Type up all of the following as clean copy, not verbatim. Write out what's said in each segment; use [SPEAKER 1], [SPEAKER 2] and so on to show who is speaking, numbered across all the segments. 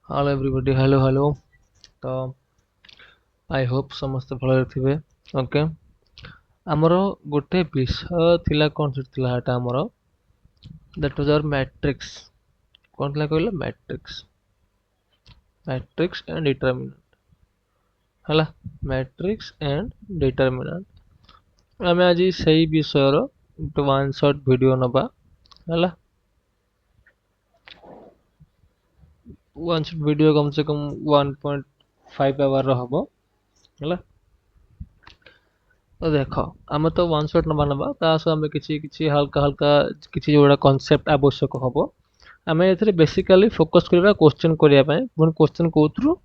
[SPEAKER 1] Hello everybody, hello hello. तो I hope समस्त भल थे। ओके, आमर गोटे विषय थिला, कौन से थिला एटा आमर दैट वाज आवर मैट्रिक्स। कौन थिला कहले? Matrix, matrix and determinant. हला, मैट्रिक्स एंड डिटरमिनेंट आमे आज सही विषय रो वन शॉट वीडियो नबा। हला, वन शॉट वीडियो कम से कम 1.5 आवर हबो। हला, तो देख आम तो वन शॉट नबा नबा ता सह आम किछि हल्का हल्का किछि जोड़ा कॉन्सेप्ट आवश्यक हबो। आम ए बेसिकली फोकस करबा क्वेश्चन करिया पय। पुन क्वेश्चन कोथ्रु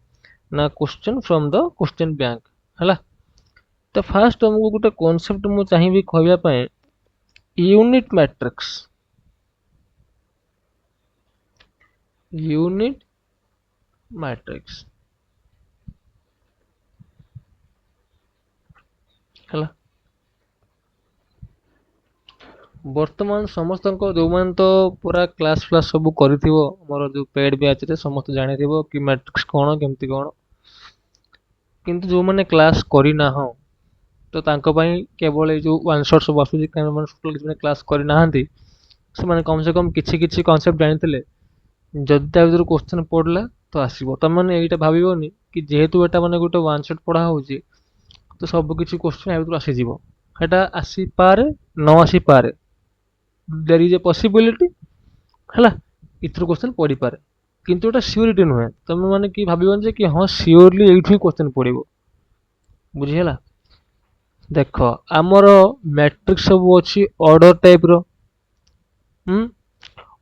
[SPEAKER 1] ना, question from the question bank. हला, तो फास्ट तुमको गोटे कॉन्सेप्ट मु चाहिबी कहबा पय, यूनिट मैट्रिक्स। यूनिट मैट्रिक्स हला, वर्तमान समस्त जो मान तो पूरा क्लास फ्लास सब करिथिबो मोर जो पेड बैच रे समस्त जानिथिबो कि मैट्रिक्स कोन केमती कोन। किंतु जो माने क्लास करिना हो तो तांको पई केवल ए जो वन शॉट सब आसुची कि माने क्लास करिना हंती से माने कम से कम किछि किछि कांसेप्ट जानिथिले जदि ता भीतर क्वेश्चन पड़ला तो आसीबो। त माने एटा भाबिबोनी कि जेहेतु एटा माने गोटे वन शॉट पढ़ा होउची तो सब किछि क्वेश्चन आ भीतर आसी जीवो। एटा आसी पारे न आसी पारे, देयर इज ए पॉसिबिलिटी। हला, इथरो क्वेश्चन पड़ी पारे किंतु एटा सियोरिटी नुहे। तमे माने कि भाबिबन जे कि हां सियोरली एइठु क्वेश्चन पड़िबो। बुझी ହେଲା? ଦେଖ ଆମର मैट्रिक्स सब ଅଛି ऑर्डर टाइप रो।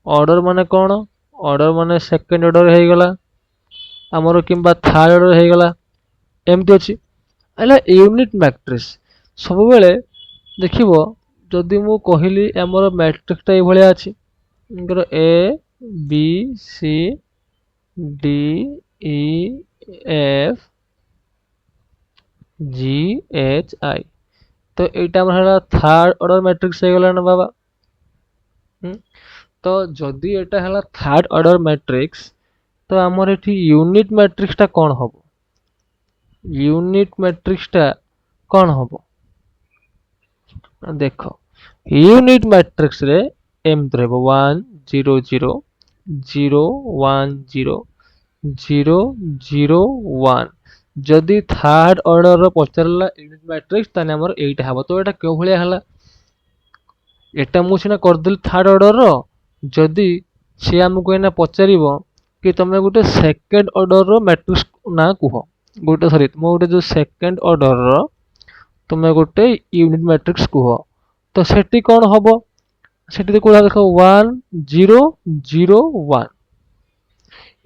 [SPEAKER 1] ऑर्डर माने कौन? ऑर्डर माने सेकंड ऑर्डर हे गला हमरो किंबा थर्ड ऑर्डर हे गला, एमती अछि। एला यूनिट मैट्रिक्स सब बेले देखिबो। जदि मु कहिली हमरो मैट्रिक्स टा ए भलिया अछि, इनकर A B C D E F G H I, तो एटा हमर हला थर्ड ऑर्डर मैट्रिक्स हे गला ना बाबा। तो जदि एटा हला थर्ड ऑर्डर मैट्रिक्स तो हमर एठी यूनिट मैट्रिक्स टा कोन हबो? यूनिट मैट्रिक्स टा कोन हबो? देखो यूनिट मैट्रिक्स रे एमती रहबो 1 0 0 0 1 0 0 0 1। जदि थर्ड ऑर्डर रो पचरला यूनिट मैट्रिक्स ताने हमर एटा हबो। तो एटा क्यों भलिया हला? एटा मु सिना करदेली थर्ड ऑर्डर रो, जदि से हमको एना पचारिबो कि तमे गोटे सेकंड ऑर्डर रो मैट्रिक्स ना कुह, गोटे सॉरी तुम गोटे जो सेकंड ऑर्डर रो तुम गोटे यूनिट मैट्रिक्स कुह, तो सेठी कौन हबो? सेठी देखो 1 0 0 1।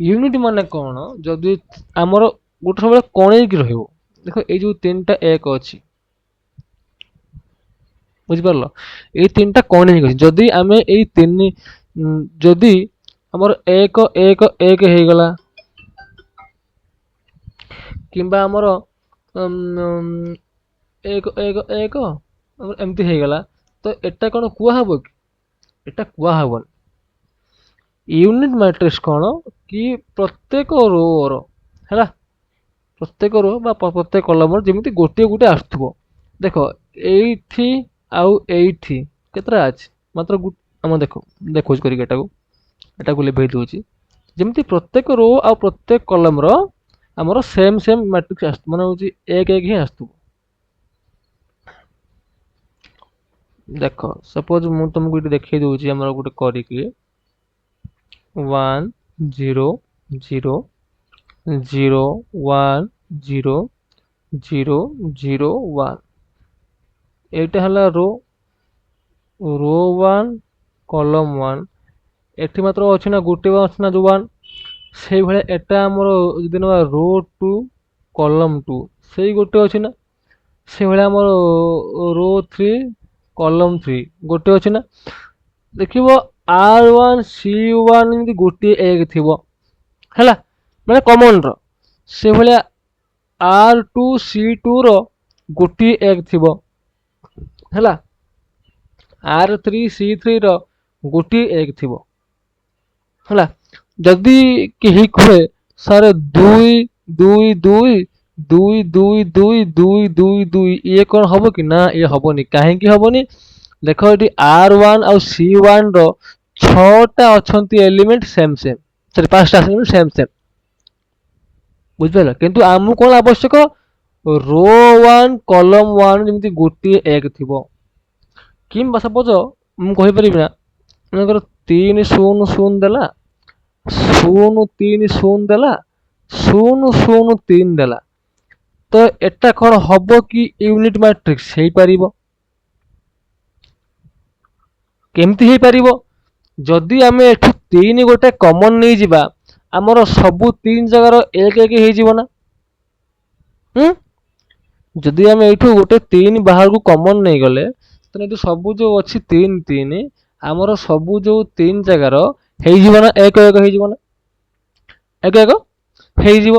[SPEAKER 1] यूनिट माने कौन? जदि हमर गोटे सब कोणे की रहइबो। देखो ए जो तीनटा एक अछि, बुझि पारलो? ए तीनटा कोणे की अछि। जदि आमे ए तीन जदि हमर 1 1 1 हे गला किंबा हमर 1 1 1 एमती हे गला, तो एटा कोन कुआ हबो कि? एटा कुआ हबो। यूनिट मैट्रिक्स कौन कि प्रत्येक रो रो हैला, प्रत्येक रो बा प्रत्येक कलम जेमिति गोटे गोटे आस्थुबो। देखो एइथि आउ एइथि केतरा अछि? मात्र हम देखो देखोज करी एटा को लेबे दोछि जेमिति प्रत्येक रो आ प्रत्येक कलम रो हमरो सेम सेम मैट्रिक्स आस्त माने होछि 1 1 ही आस्तु। देखो सपोज मु तुमको इटे देखै दोछि हमरो गोटे करी कि 1 0 0 0 1 0 0 0 1। एटा हला रो 1 कॉलम 1। एठी मात्र अछि ना गोटे अछि ना जो 1, से भले एटा हमरो जदि नबा रो 2 कॉलम 2 सेही गोटे अछि ना, से भले हमरो रो 3 कॉलम 3 गोटे अछि ना। देखिबो R1 C1 एमति गोटे एक थिबो हैला, माने कॉमन रो। से भले R2 C2 रो गोटे एक थिबो हैला, R3 C3 रो गोटे एक थिबो हैला। जदि केही कहे ସାର୍ 2 2 2 2 2 2 2 2 ଇଏ କ'ଣ ହବ କି? ନା ଇଏ ହବନି। କାହିଁକି ହବନି? ଦେଖ ଏଠି R1 ଆଉ C1 ର 6ଟା ଅଛନ୍ତି ଏଲିମେଣ୍ଟ ସେମ୍ ସେମ୍, ସରି 5ଟା ଏଲିମେଣ୍ଟ ସେମ୍ ସେମ୍, ବୁଝିପାରିଲ? କିନ୍ତୁ ଆମକୁ କ'ଣ ଆବଶ୍ୟକ? ରୋ 1 କଲମ 1 ଯେମିତି ଗୋଟିଏ ଏକ ଥିବ। କିମ୍ବା ସପୋଜ ମୁଁ କହିପାରିବି ନା, ମନେକର 3 0 0 ଦେଲା, 0 3 0 ଦେଲା, 0 0 3 ଦେଲା, ତ ଏଟା କ'ଣ ହବ କି ୟୁନିଟ୍ ମ୍ୟାଟ୍ରିକ୍ସ? ହେଇପାରିବ। କେମିତି ହେଇପାରିବ? ଯଦି ଆମେ ଏଠୁ 3 ଗୋଟେ କମନ୍ ନେଇଯିବା, ଆମର ସବୁ 3 ଜାଗାର 1 1 ହେଇଯିବ ନା? ଯଦି ଆମେ ଏଇଠୁ ଗୋଟେ 3 ବାହାରକୁ କମନ୍ ନେଇଗଲେ, ତାହେଲେ ଏଠି ସବୁ ଯୋଉ ଅଛି 3 3, ଆମର ସବୁ ଯୋଉ 3 ଜାଗାର ହେଇଯିବ ନା 1 1 ହେଇଯିବ ନା? 1 1 ହେଇଯିବ।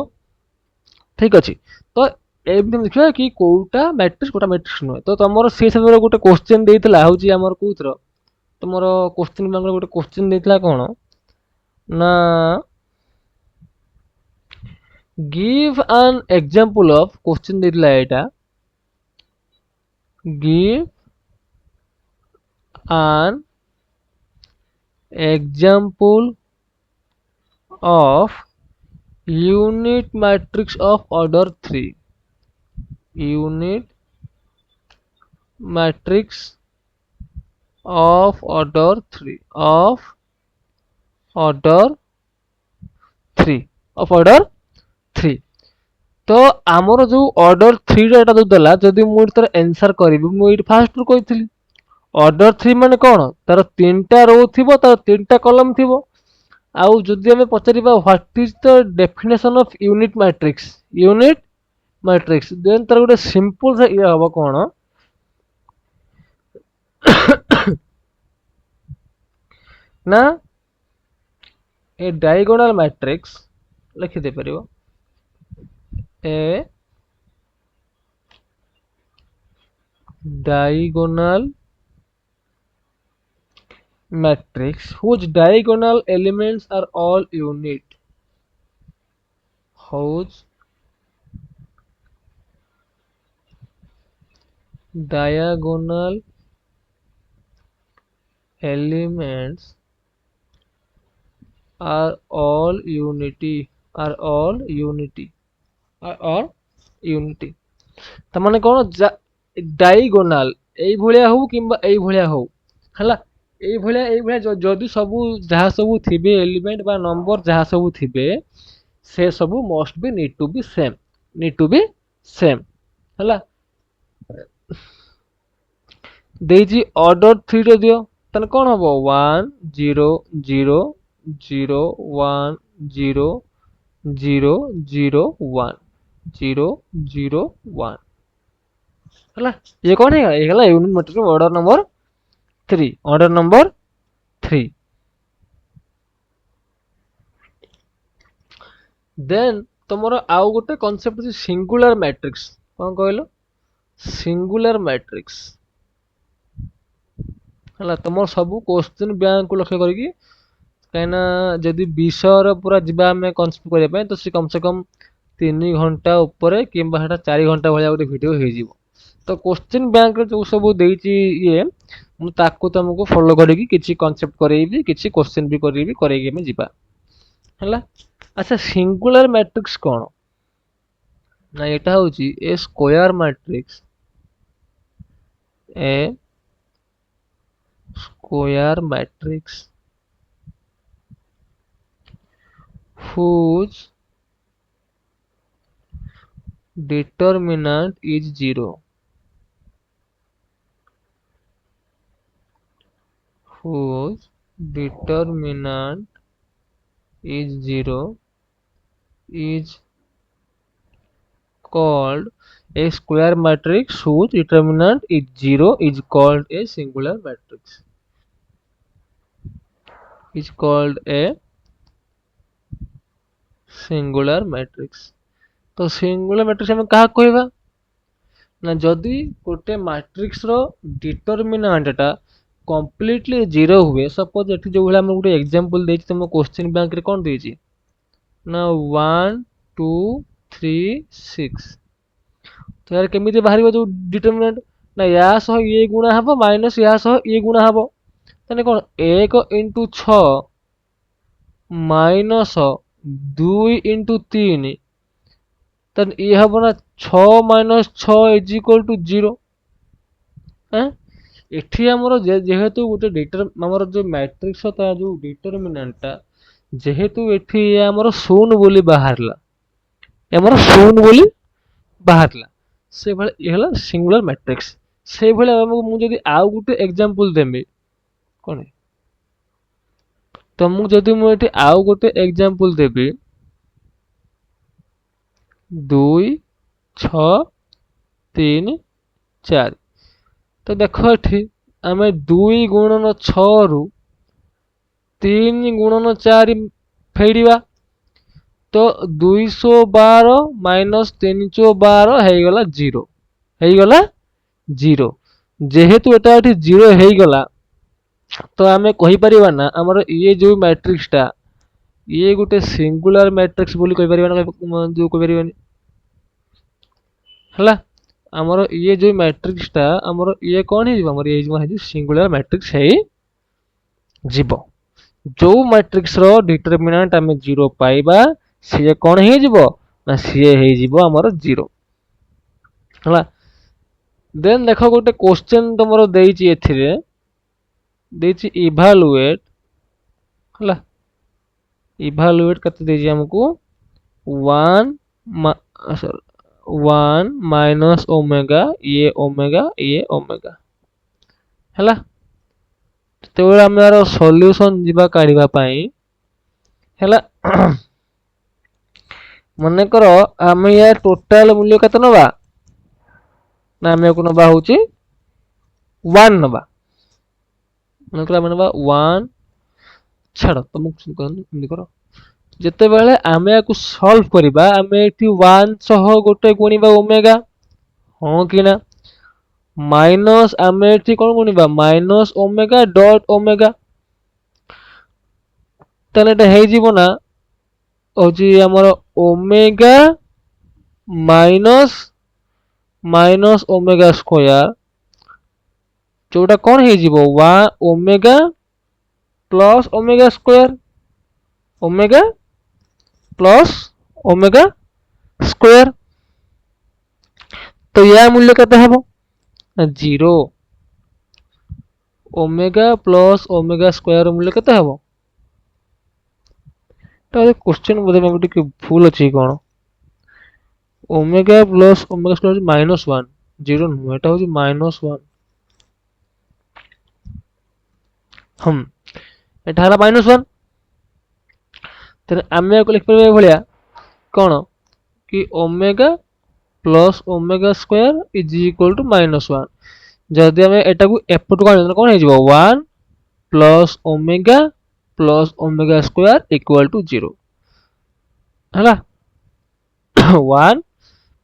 [SPEAKER 1] ଠିକ୍ ଅଛି। ତ ଏମିତି ଦେଖିବା କି କୋଉଟା ମ୍ୟାଟ୍ରିକ୍ସ ନୁହେଁ। ତ ତମର ସେ ସମୟରେ ଗୋଟେ କ୍ୱେଶ୍ଚିନ୍ ଦେଇଥିଲା, ହଉଛି ଆମର କୋଉଥିର, ତମର କ୍ୱେଶ୍ଚିନ୍ ବ୍ୟାଙ୍କରେ ଗୋଟେ କ୍ୱେଶ୍ଚିନ୍ ଦେଇଥିଲା କ'ଣ ନା, give an example of, question ଦେଇଥିଲା ଏଇଟା, give an example of unit matrix of order 3, unit matrix of order 3 of order 3 of order 3। तो आमर जो ऑर्डर 3 टा जो देला, जदि मु तार आंसर करिवि, मु एठी फास्ट रू कहितली ऑर्डर 3 माने कोन, तार 3टा रो थिबो, तार 3टा कॉलम थिबो। आउ जदि हमें पचारिबा what is the definition of unit matrix, then तार गोटे सिंपल सा ये हबो कोन ना, ए डायगोनल मैट्रिक्स लिखि दे परिबो, ए diagonal matrix whose diagonal elements are all unit, whose diagonal elements are all unity, are all unity, are all unity। त माने कोन, diagonal एई भलिया हो किंबा एई भलिया हो, हला एई भलिया जदि सबु जहा सबु थिबे एलिमेंट बा नंबर जहा सबु थिबे, से सबु must be need to be same, need to be same, हला देजी ऑर्डर 3 रे दियो, तने कोन हबो 1 0 0 0 1 0 0 0 1 0 0 1, हला ये कोन है, ये हला unit matrix order number 3, order number 3। Then तुमरो आउ गोटे कांसेप्ट अछि सिंगुलर मैट्रिक्स। कोन कहलो, सिंगुलर मैट्रिक्स, हला तुमर सब क्वेश्चन बैंक को लक्ष्य करिकी, कहना जदि विषय पूरा जीवा हमें कन्सेप्ट करिया पय, तो से कम से कम 3 घंटा ऊपर किंबा हटा 4 घंटा भलिया गोटे वीडियो हे जीवो। तो क्वेश्चन बैंक रे जो सब देइची ये, मु ताको तुमको फॉलो करिकी किछि कांसेप्ट करेइबी, किछि क्वेश्चन भी करेइबी, करेइके में जीवा, हला। अच्छा सिंगुलर मैट्रिक्स कोन ना, एटा होची a square matrix, a square matrix whose determinant is 0, whose determinant is 0 is called a square matrix, whose determinant is 0 is called a singular matrix, is called a singular matrix। तो singular matrix हम कहा कहबा ना, जदि गोटे matrix रो determinant टा completely 0 हुए, suppose एठी जो भला हम गोटे एग्जांपल देछि, तुम क्वेश्चन बैंक रे कोन देछि ना 1 2 3 6 तो यार केमिति बाहर जो डिटरमिनेंट ना या सह ये गुणा हबो माइनस या सह ये गुणा हबो ताने कोन 1 इंटू 6 माइनस 2 इंटू 3 ताने ये हबो ना 6 माइनस 6 इज इक्वल टू 0 हैं एठी हमरो जेहेतु गोटे हमर जो मैट्रिक्स ता जो डिटरमिनेंट जेहेतु एठी हमरो शून्य बोली बाहरला हमरो शून्य बोली बाहरला से भले ये हला सिंगुलर मैट्रिक्स से भले मु जदी आउ गुटे एग्जांपल देमि कोन तो मु जदी मु एठी आउ गुटे एग्जांपल देबी 2 6 3 4 तो देखो एठी आमे 2 गुणन 6 रु 3 गुणन 4 फेडिबा तो 212 माइनस 312 हेगला 0 हेगला 0 जेहेतु एटा एठी 0 हेगला तो आमे कहि परिबा ना हमर ये जो मैट्रिक्स टा ये गोटे सिंगुलर मैट्रिक्स बोली कहि परिबा ना जो कहि परिबानी हला हमर ये जो मैट्रिक्स टा हमर ये कोन हे हमर ये जो सिंगुलर मैट्रिक्स है जीवो जो मैट्रिक्स रो डिटरमिनेंट आमे 0 पाइबा सी कौन हे जीवो ना सी हे जीवो हमर 0 हला देन देखो गोटे क्वेश्चन तमरो देइची एथिरे देइची इवैल्यूएट हला इवैल्यूएट कते देइची हमकु 1 1 माइनस ओमेगा ये ओमेगा हला तो हमर सॉल्यूशन जीवा काढिबा पई हला मन करो आम या टोटाल मूल्य कत नबा ना आम को नबा हूँ 1 नबा मन करो आम नबा 1 छाड़ तुम करो जिते बेले आम या सॉल्व करबा आम एठी 1 सह गोटे गुणिबा ओमेगा हां कि ना माइनस आम एठी कोन गुणिबा माइनस ओमेगा डॉट ओमेगा तने एटा हे जीवो ना होची हमर omega minus minus omega square जोटा कौन है जीवो वा omega plus omega square omega plus omega square तो या मूल्य केते हबो 0 ओमेगा प्लस ओमेगा स्क्वायर मूल्य केते हबो तो क्वेश्चन बोधे में टिके भूल अछि कोन omega plus omega square minus 1 0 नु एटा हो माइनस 1 हम एटा हला माइनस 1 तेरे आमे को लिख परबे भलिया कोन कि omega plus omega square is equal to minus 1 जदि हमें एटा को एपट कोन हे जिवो 1 plus omega square equal to 0 हला 1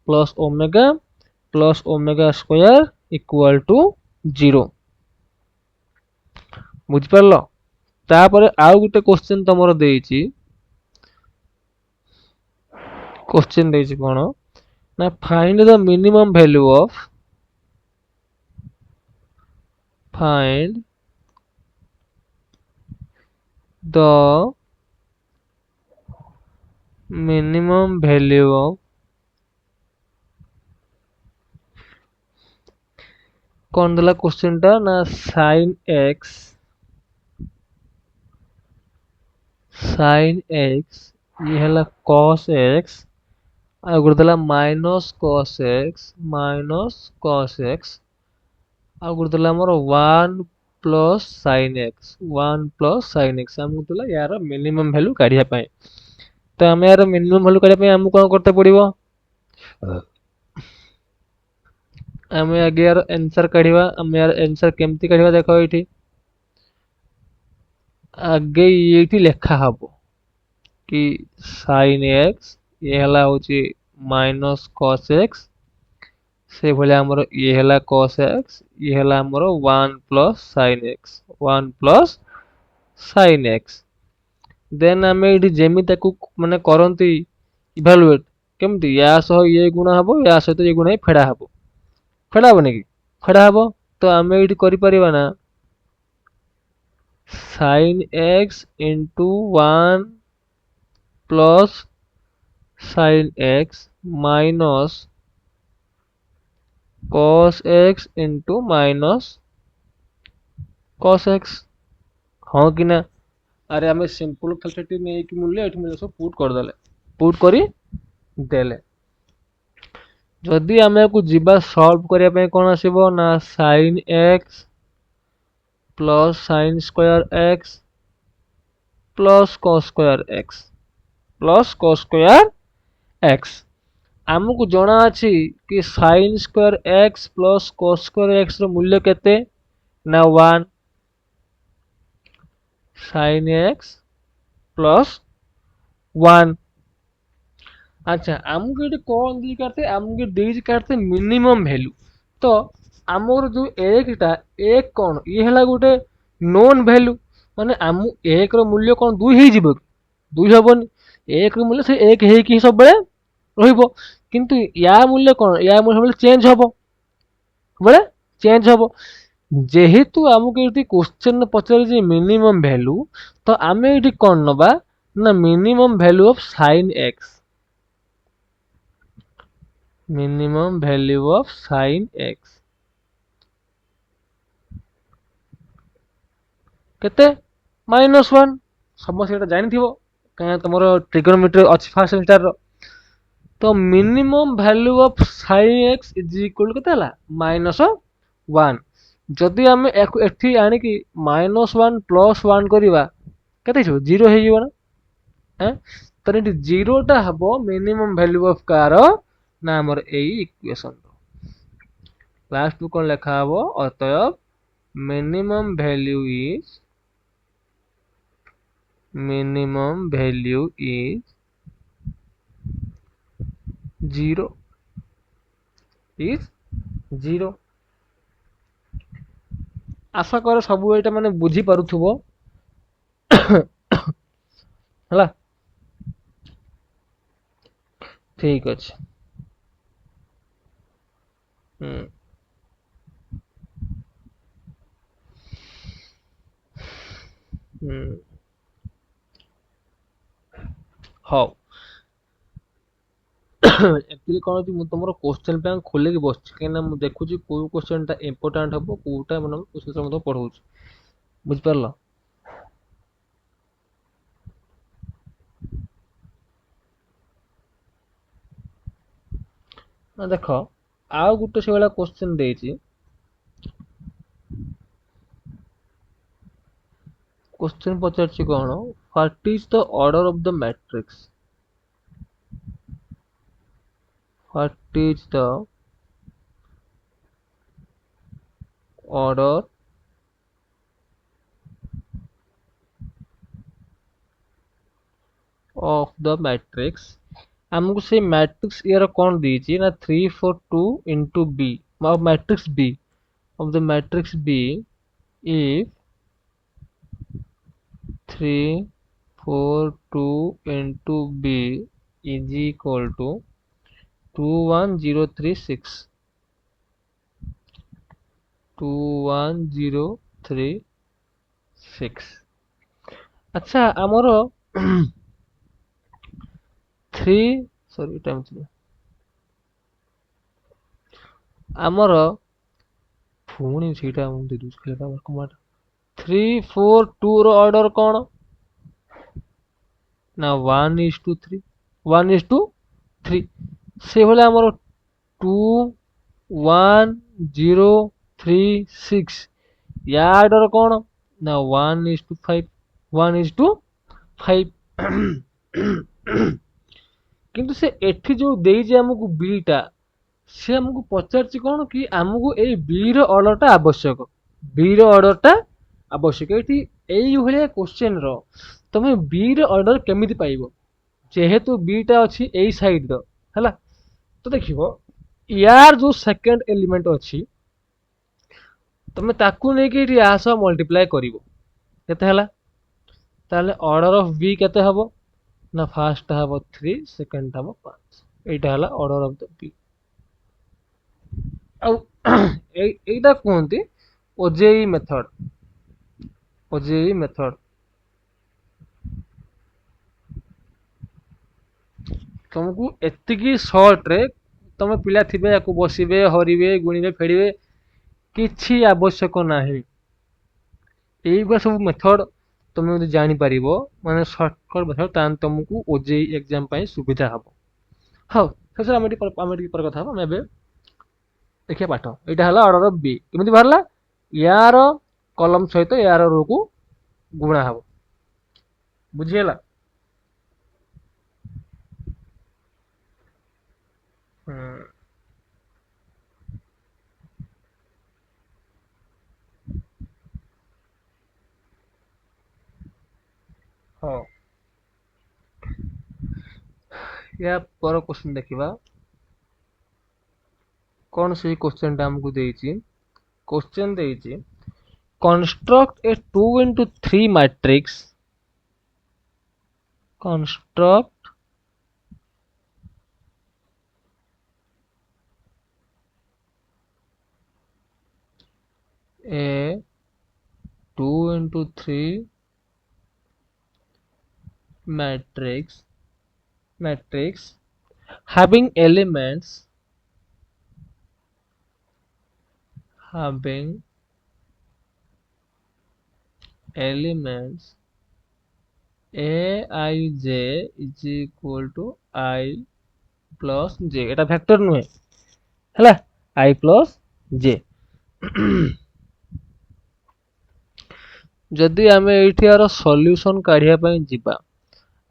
[SPEAKER 1] plus omega square equal to 0 बुझ परलो तापर आउ गुटे क्वेश्चन तमरो देइची क्वेश्चन देइची कोन ना find the minimum value of find the minimum value of कौन दला क्वेश्चन टा ना sin x ये हला cos x आ गुड़ दला minus cos x आ गुड़ दला हमर 1 प्लस sin x हमको दला यार मिनिमम वैल्यू काढिया पई तो हम यार मिनिमम वैल्यू काढिया पई हमको कोन करते पड़िबो हम आगे यार आंसर काढिबा हम यार आंसर केमती काढिबा देखो एठी आगे एठी लेखा हबो कि sin x ये हला होची माइनस cos x से भले हमरो ये हला cos x ये हला हमरो 1 प्लस sin x देन आम ये जमी माने करती इभालुएट केमती या सह ये गुणा हम या सहित ये गुणा फेड़ा हम फेड़ा हेनी कि फेड़ा हम तो आम ये करना sin x into 1 plus sin x minus cos x into minus cos x हाँ कि ना अरे आम सिंपल खाली नहीं मूल्य ये सब पुट करदे पुट करी देले जदि आम जीवा सल्व करने कौन आसो ना sin x plus sin square x plus cos square x plus cos square x आमको जना अछि कि sin square x plus cos square x रो मूल्य केते ना 1 sin x प्लस 1 अच्छा आमको ये कौन दी करते आमको दी करते मिनिमम वैल्यू तो आमर जो एक कौन ये है गोटे नोन वैल्यू माने आम एक रो मूल्य कौन दुई ही जीव दुई हबनी एक रो मूल्य से एक ही सब रहिबो किंतु या मूल्य कौन या मूल्य चेंज हबो बड़े चेंज हबो जेहेतु आमको ये क्वेश्चन पचार मिनिमम वैल्यू तो आम ये कौन नबा ना minimum value of sin x minimum value of sin x केते -1 समस्त ये जानी थी कहीं तुम ट्रिगोनोमेट्री अच्छी फर्स्ट सेमिस्टर रो तो minimum value of sin x is equal केते हला -1 जदि आम एठी आनिकी -1 प्लस 1 करवा केते छो 0 हे जीवो ना हैं तो ये जीरोटा हम मिनिमम वैल्यू ऑफ कार ना आमर ए इक्वेशन लास्ट कौन लिखा हम अतएव मिनिमम वैल्यू इज 0 आशा कर सब ये माने बुझी पारुथुबो हला ठीक अच्छे हाँ एक्चुअली कौन अच्छी तुम क्वेश्चन बैंक खोल बस कहीं देखुँ कौ क्वेश्चन टा इंपोर्टाट हम कौटा मतलब क्वेश्चन पढ़ाऊँ बुझिपार देख आउ गोटे से भाया क्वेश्चन देती क्वेश्चन पचार कौन what is the order of the matrix what is the order of the matrix आमको से मैट्रिक्स यार कौन दी ना 3 4 2 into B matrix B of the matrix B if 3 4 2 into b is equal to 21036 21036 अच्छा आमर 3 sorry time आमर पुणी सीटा मुझे यूज कर 3 4 2 रो ऑर्डर कौन ना 1:3 1:3 से भले आमर 2 1 0 3 6 या ऑर्डर कौन ना 1:5 1:5 किंतु से एठी जो देई हमको बीटा से हमको पचार कौन कि आमको ए बी रो ऑर्डरटा आवश्यक बी रो ऑर्डरटा आवश्यक ये भाया क्वेश्चन रो तुम बी रो ऑर्डर केमिति पाइबो जेहेतु बीटा अच्छी यही साइड है तो देखो यार जो सेकंड एलिमेंट अच्छी तुम ताकू नहीं कि आस मल्टीप्लाई कर ताले ऑर्डर ऑफ बी केते हबो ना फास्ट हबो 3 सेकंड हबो 5 एटा हला ऑर्डर ऑफ द बी ଆଉ ଏଇଟା କୁହନ୍ତି ଓଜେଇ ମେଥଡ तुमको एतिकी सर्ट रे तुम पिला थिबे याकू बसिबे हरिबे गुणिबे फेड़िबे किछि आवश्यक नाही एइगुला सब मेथड तुम जदि जानि परिबो माने शॉर्टकट मेथड तान तुमको ओजेई एग्जाम पई सुविधा हबो हाउ सर हम पर कथा हम एबे देखिए पाठ एटा हला ऑर्डर ऑफ बी केमिति बाहरला यार कलम सहित यार रो को गुणा हबो बुझियला हम्म हां या पर क्वेश्चन देखिबा कौन से क्वेश्चन टा हमको देइछि question देइछि construct a 2 into 3 matrix construct a 2 into 3 matrix having elements a I j is equal to I plus j এটা ভেক্টর নুহে ହେଲା I plus j जदि आमे एइठियार सॉल्यूशन काढिया पई जिबा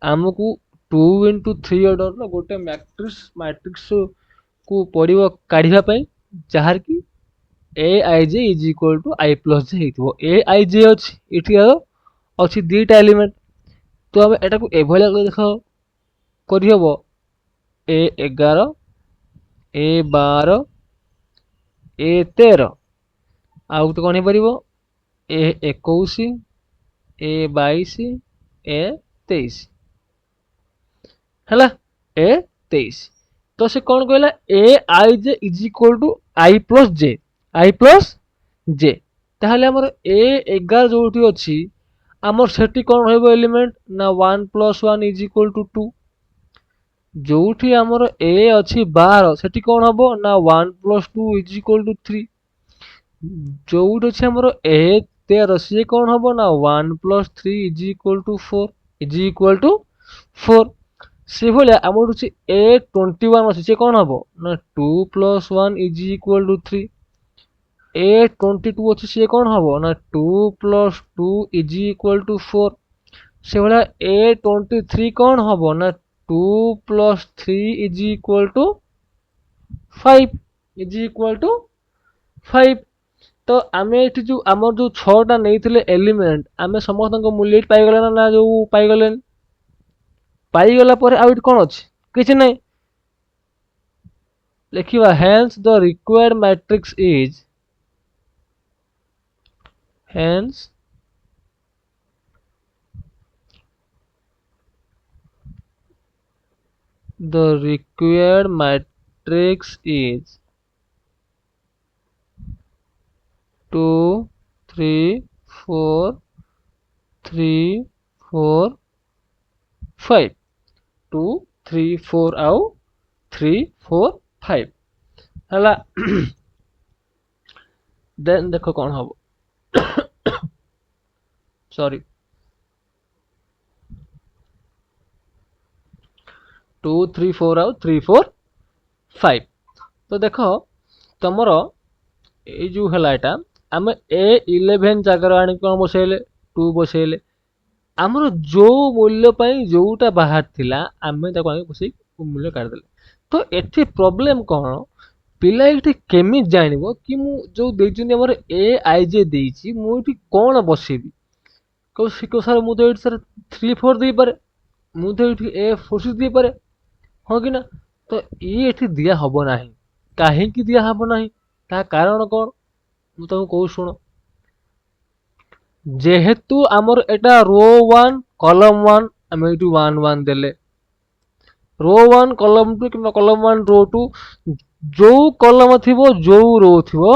[SPEAKER 1] हमकू 2 into 3 ऑर्डर रो गोटे मैट्रिक्स को पड़िबो काढिया पई जहार की a i j is equal to i plus j हेइथबो ए आई जे अछि एठियार अछि दीटा एलिमेंट तो हम एटा को एभलिया कर देखो करि हबो ए 11 ए 12 ए 13 आउ तो कोन हे परिबो ए 21 ए 22 ए 23 ହେଲା ए 23 तो से कौन कहला a i j is equal to i plus j ताहले हमर ए 11 जोठी अछि हमर सेठी कोन होइबो एलिमेंट ना 1 plus 1 इज इक्वल टू 2 जोठी हमर ए अछि 12 सेठी कोन हबो ना 1 plus 2 इज इक्वल टू 3 जोठी अछि हमर ए 13 से कोन हबो ना 1 plus 3 इज इक्वल टू 4 से भले हमर अछि ए 21 अछि से कोन हबो ना 2 plus 1 इज इक्वल टू 3 ए 22 अछि से कोन हबो ना 2 plus 2 इज इक्वल टू 4 से भले ए 23 कोन हबो ना 2 plus 3 इज इक्वल टू 5 तो आमे एठी जो हमर जो 6 टा नेइथिले एलिमेंट आमे समस्त को मूल्य पाई गले ना जो पाई गले पाई गला पर आउट कोन अछि किछ नै लिखिबा hence the required matrix is hence the required matrix is 2 3 4 3 4 5 2 3 4 आउ 3 4 5 हला देन देखो कौन हबो सॉरी 2 3 4 आउ 3 4 5 तो देखो तमरो ए जो हला एटा आमे ए 11 जगह आनी कोन बसेले 2 बसेले हमरो जो मूल्य पई जोटा बाहर थिला आमे ताको आगे बसई मूल्य काट देले तो एठी प्रॉब्लम कोन पिला एठी केमि जानिबो कि मु जो देइचुनी हमर ए आई जे देइची मु एठी कोन बसेबी को सिको सर मु तो एठी सर 3 4 देई पारे मु तो एठी ए 4 6 देई पारे हो कि ना तो ई एठी दिया हबो नाही काहे कि दिया हबो नाही ता कारण कोन मु तो कहू सुनो जेहेतु आमर एटा रो 1 कॉलम 1 आम ये 1 1 देले रो 1 कॉलम 2 कि कॉलम 1 रो 2 जो कॉलम थिबो जो रो थिबो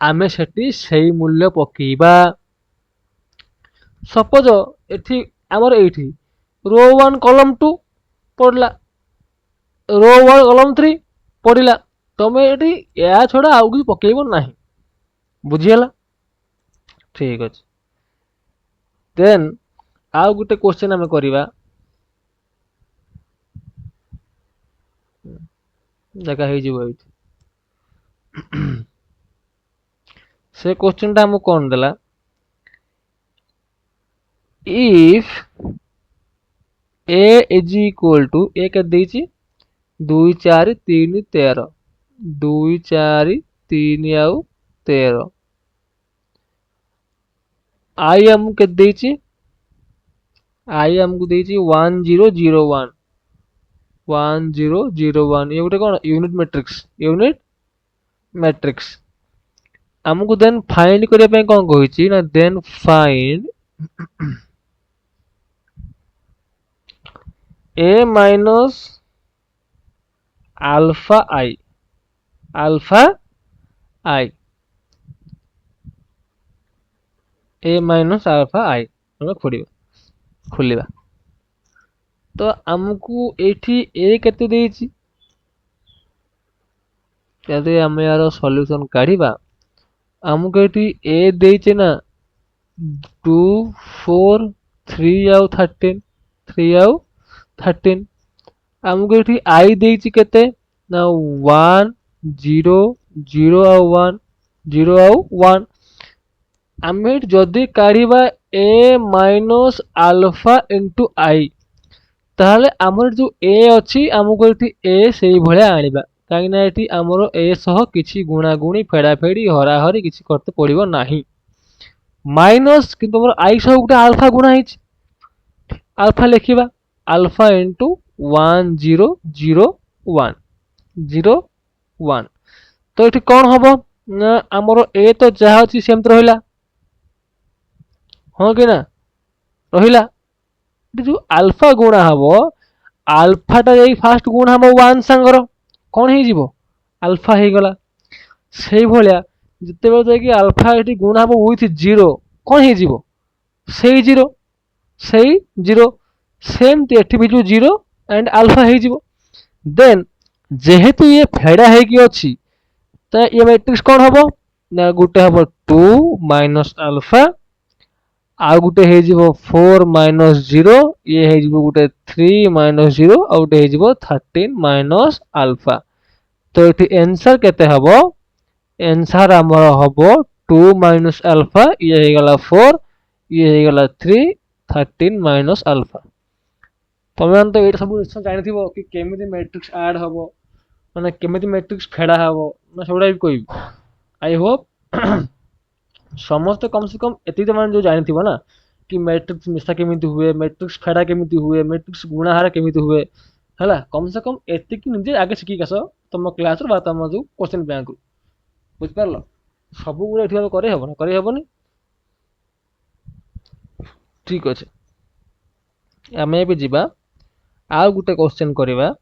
[SPEAKER 1] आमे सेठी सही मूल्य पकेइबा सपोज एठी हमर एठी रो 1 कॉलम 2 पड़ला रो 1 कॉलम 3 पड़िला तमे एठी या छोड़ा आउ कि पकेइबो नाही बुझियला ठीक अछि देन आउ गुटे क्वेश्चन हमें करिबा जगह हे जीवो एठी से क्वेश्चन टा हमको कौन देला if a is equal to a के देछि 2 4 3 13 2 4 3 आउ 13 i हमको के देछि i हमको देछि 1 0 0 1 1 0 0 1 ये गोटे कौन यूनिट मैट्रिक्स हमको देन फाइंड करिया पे कौन कहिछि ना then find a minus alpha i a minus alpha i हमें खोलिबा तो हमको एठी a केते देछि यदि हम यार सॉल्यूशन काढिबा हमको एठी a देछि ना 2 4 3 आउ 13 3 आउ 13 हमको एठी i देछि केते ना 1 0 0 आउ 1 0 आउ 1 आमे जदि काढिबा a minus alpha into i ताहले हमर जो a अछि हमको एठी a सेही भलिया आनिबा काहे ना एठी हमरो a सह किछि गुणा गुणी फेडा फेडी हरा हरी किछि करते पड़िबो नाही माइनस किंतु हमर i सह गुटा अल्फा गुणा हिच अल्फा लिखिबा अल्फा इनटू 1 0 0 1 0 1 तो एठी कोन हबो ना हमरो a तो जहा अछि सेम रहिला हो कि ना रहिला जो अल्फा गुणा हबो अल्फा टा जाई फास्ट गुणा हबो 1 संगर कोन हे जीवो अल्फा हे गला सेही भलिया जते बेर जाई कि अल्फा एठी गुणा हबो विथ 0 कोन हे जीवो सेही 0 सेम एठी भी जो 0 एंड अल्फा हे जीवो देन जेहेतु ये फेडा हे कि अछि त ये मैट्रिक्स कोन हबो ना गुटे हबो 2 माइनस अल्फा आ गुटे हे जीवो 4 माइनस 0 ये हे जीवो गुटे 3 माइनस 0 आ गुटे हे जीवो 13 माइनस अल्फा तो एठी आंसर केते हबो आंसर हमर हबो 2 माइनस अल्फा ये हे गला 4 ये हे गला 3 13 माइनस अल्फा तमे तो एटा सब निश्चय जानिथिबो कि केमिति मैट्रिक्स ऐड हबो माने केमिति मैट्रिक्स फेडा हबो ना सबडा भी कोई आई होप समस्त कम से कम एति तो मान जो जानिथिबो ना कि मैट्रिक्स मिसा केमिति हुए मैट्रिक्स फेडा केमिति हुए मैट्रिक्स गुणाहार केमिति हुए हला कम से कम एति कि निजे आगे सिखि कस तम क्लास रो बात हम जो क्वेश्चन बैंक रो बुझ परलो सब गुडा एठी करे हबो ना करे हबोनी ठीक अछि आमे भी जिबा आ गुटे क्वेश्चन करिबा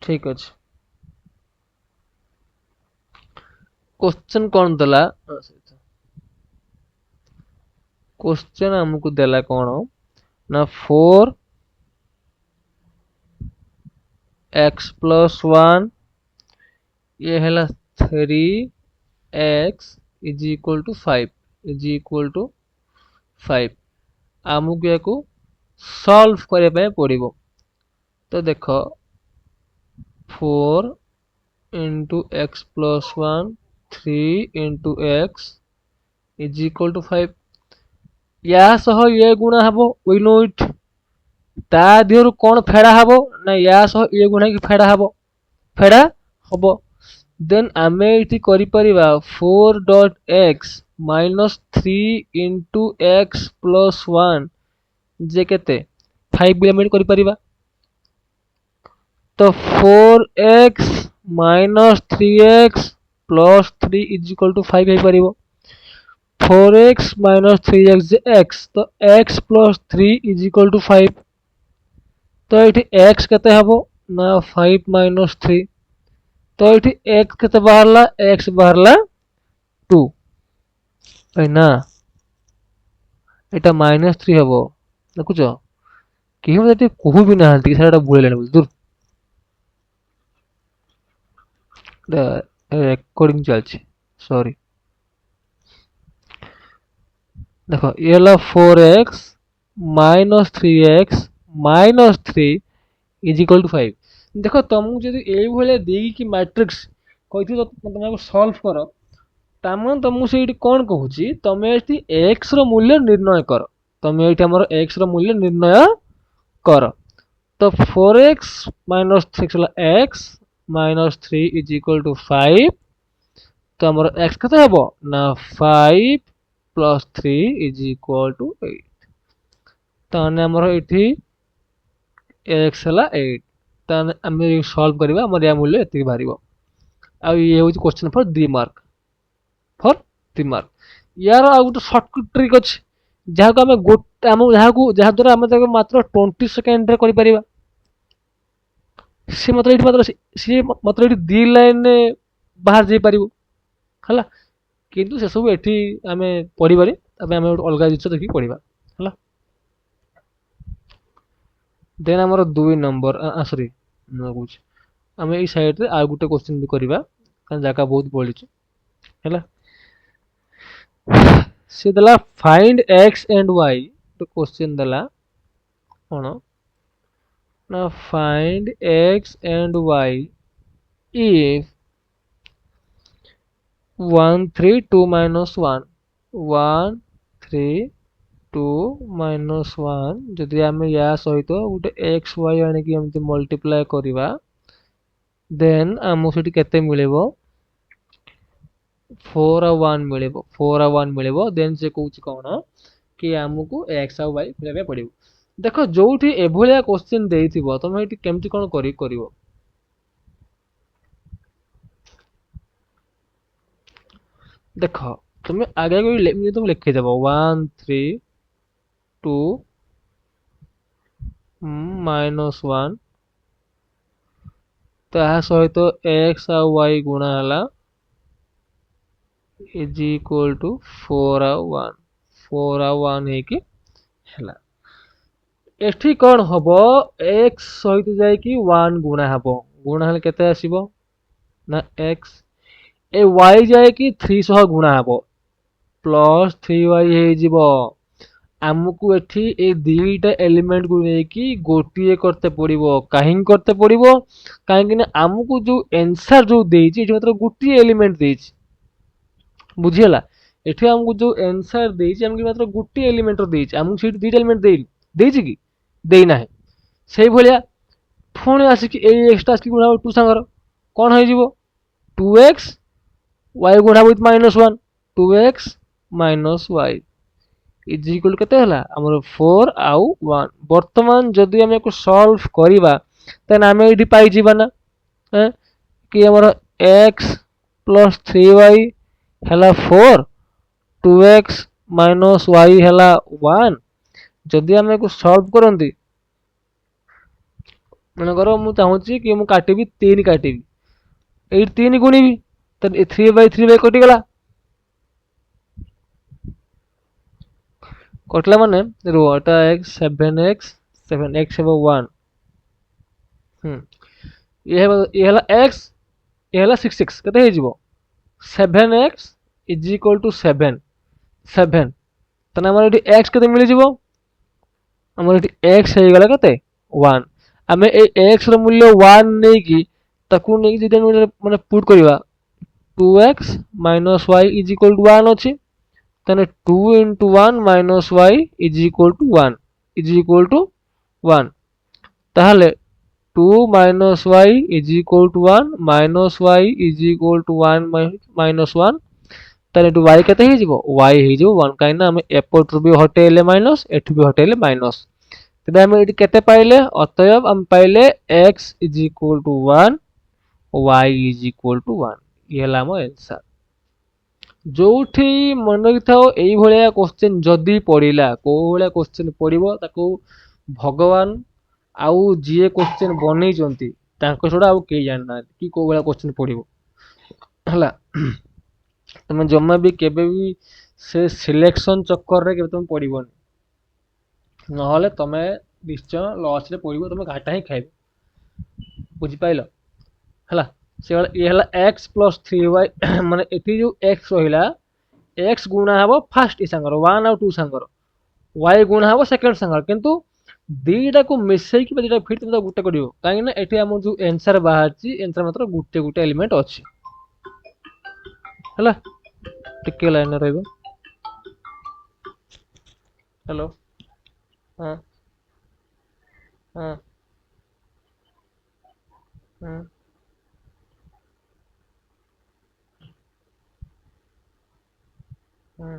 [SPEAKER 1] ठीक अछि क्वेश्चन कौन देला क्वेश्चन हमको देला कौन ना 4x plus 1 ये हैला 3x is equal to 5 आमको याको सॉल्व करे पे पड़िबो तो देखो 4 into x plus 1 3 into x is equal to 5 या सह ये गुणा हबो वी नो इट ता दिहरु कोन फेडा हबो ना या सह ये गुणा कि फेडा हबो देन आमे इति करि परिबा 4.x minus 3 into x plus 1 जे केते 5 एलिमेंट करि परिबा तो 4x -3x plus 3 is equal to 5 है परिबो 4x minus 3x जे x तो x plus 3 is equal to 5 तो ये x केते हबो ना 5 minus 3 तो ये x केते बाहरला x बाहरला 2 है ना एटा -3 हबो देखुचो केही मते कहू भी ना हंती सारा बुलेले बोल दूर रेकॉर्डिंग चलछि सॉरी देखो ये होला 4x minus 3x minus 3 is equal to 5 देखो तुमको जदि एई भले देई कि मैट्रिक्स कहिथि तो तुमको सॉल्व करो तामन तुमको सेठी कोन कहूची तमे एठी x रो मूल्य निर्णय करो तमे एठी हमर x रो मूल्य निर्णय करो तो 4x minus 6 होला x minus 3 is equal to 5 तो हमर x केते हबो ना 5 plus 3 is equal to 8 ताने हमर एठी x हला 8 ताने आमे सॉल्व करबा हमर या मूल्य एति बारिबो आ ये होची question for 3 mark for 3 mark यार आ गुटे शॉर्टकट ट्रिक अछि जहा को आमे गोटे हम जहा द्वारा आमे ताको मात्र 20 सेकंड रे करि परिबा से मतलब एठी 2 लाइन बाहर जाई परिबो हला किंतु से सब एठी आमे पढि बारी तबे आमे अलगा जिनिस देखि पढिबा हला देन हमर 2 नंबर सॉरी न कुछ आमे ई साइड रे आ गुटे क्वेश्चन भी करबा कारण जाका बहुत बढी छै हला से दला फाइंड x एंड y तो क्वेश्चन दला कोन ना find x and y if 1 3 2 minus 1 1 3 2 minus 1 जदि आमे या सहित गुटे x y आने की हमते मल्टीप्लाई करिवा देन हमो सेठी केते मिलेबो 4 और 1 मिलेबो 4 और 1 मिलेबो देन से कहूची कोन कि हमको x और y मिलेबे पड़िबो देखो जोठी एभलिया क्वेश्चन देइथिबो तमे एठी केमति कोन करिवो देखो तुम्हें आगे कोई तुम लिखे देबो 1 3 2 -1 ताहा सहित x और y गुणा हला इज इक्वल टू 4 और 1 है कि हला एठी कोन हबो x सहित जाय कि 1 गुणा हबो गुणा हले केते आसीबो ना x ए y जाय कि 3 सह गुणा हबो प्लस 3y हे जिवो हमकु एठी ए दुईटा एलिमेंट को नै कि गोटिए करते पड़िबो काहे करते पड़िबो काहे कि ना हमकु जो आंसर जो देछि एठी मात्र गोटिए एलिमेंट देछि बुझियला एठी हमकु जो आंसर देछि हमकु मात्र गोटिए एलिमेंट रो देछि हमकु सेठी दुईटा एलिमेंट देछि कि देई नाही सेही भलिया पुणी आसी कि ए एक्स्ट्रा आसी गुणा 2 संगर कोन होई जिवो 2x y गुणा with -1 2x - y is equal केते हला हमर 4 आउ 1 वर्तमान जदि हम एको सॉल्व करिबा तन हम एडी पाई जिबा ना कि हमर x + 3y हला 4 2x - y हला 1 जदि हम एको सॉल्व करंती मन करो मु चाहूची कि मु काटिबी 3 काटिबी ए 3 गुणीबी त 3/3 कटि गला कटला माने रो एटा x 7x हेबो 1 ये हला x ये हला 6x कते हे जिवो 7x = 7 7 तने हमर एटी x कते मिलि जिवो हमर एटी x हे गला कते 1 हमें ए x रो मूल्य 1 नै की ताकू नै जदि माने पुट करिवा 2x - y = 1 अछि तने 2 * 1 - y = 1 ताहले 2 - y = 1 y = 1 ताले टू y केते हे जिवो y हे जिवो 1 काइना हम एपट भी हटेले माइनस एठ भी हटेले माइनस तबे हम एटी केते पाइले अतएव हम पाइले x = 1 y is equal to 1 ये ହେଲା ଆମ आंसर। जोठी मन रखिथाओ एई भलिया क्वेश्चन जदी पड़िला को भलिया क्वेश्चन पड़िबो ताको भगवान आउ जिए क्वेश्चन बनेइचंती तांको छोडा आउ केही जानना कि को भलिया क्वेश्चन पड़िबो हला। तमे जम्मा भी केबे भी से सिलेक्शन चक्कर रे केबे तुम पड़िबोनी नहले तमे निश्चय लॉस रे पड़िबो तमे घाटा ही खाइबो बुझि पाइलो हला। से ये हला x प्लस 3y माने एठी जो x रहिला x गुणा हबो फर्स्ट इ संगर 1 और 2 संगर y गुणा हबो सेकंड संगर किंतु दीटा को मिसई कि दीटा फिर तुम गुटे करियो काहे ना एठी हम जो आंसर बाहर ची आंसर मात्र गुटे गुटे एलिमेंट अछि हला। टिके लाइन रहइबो हेलो। हां हां हां हां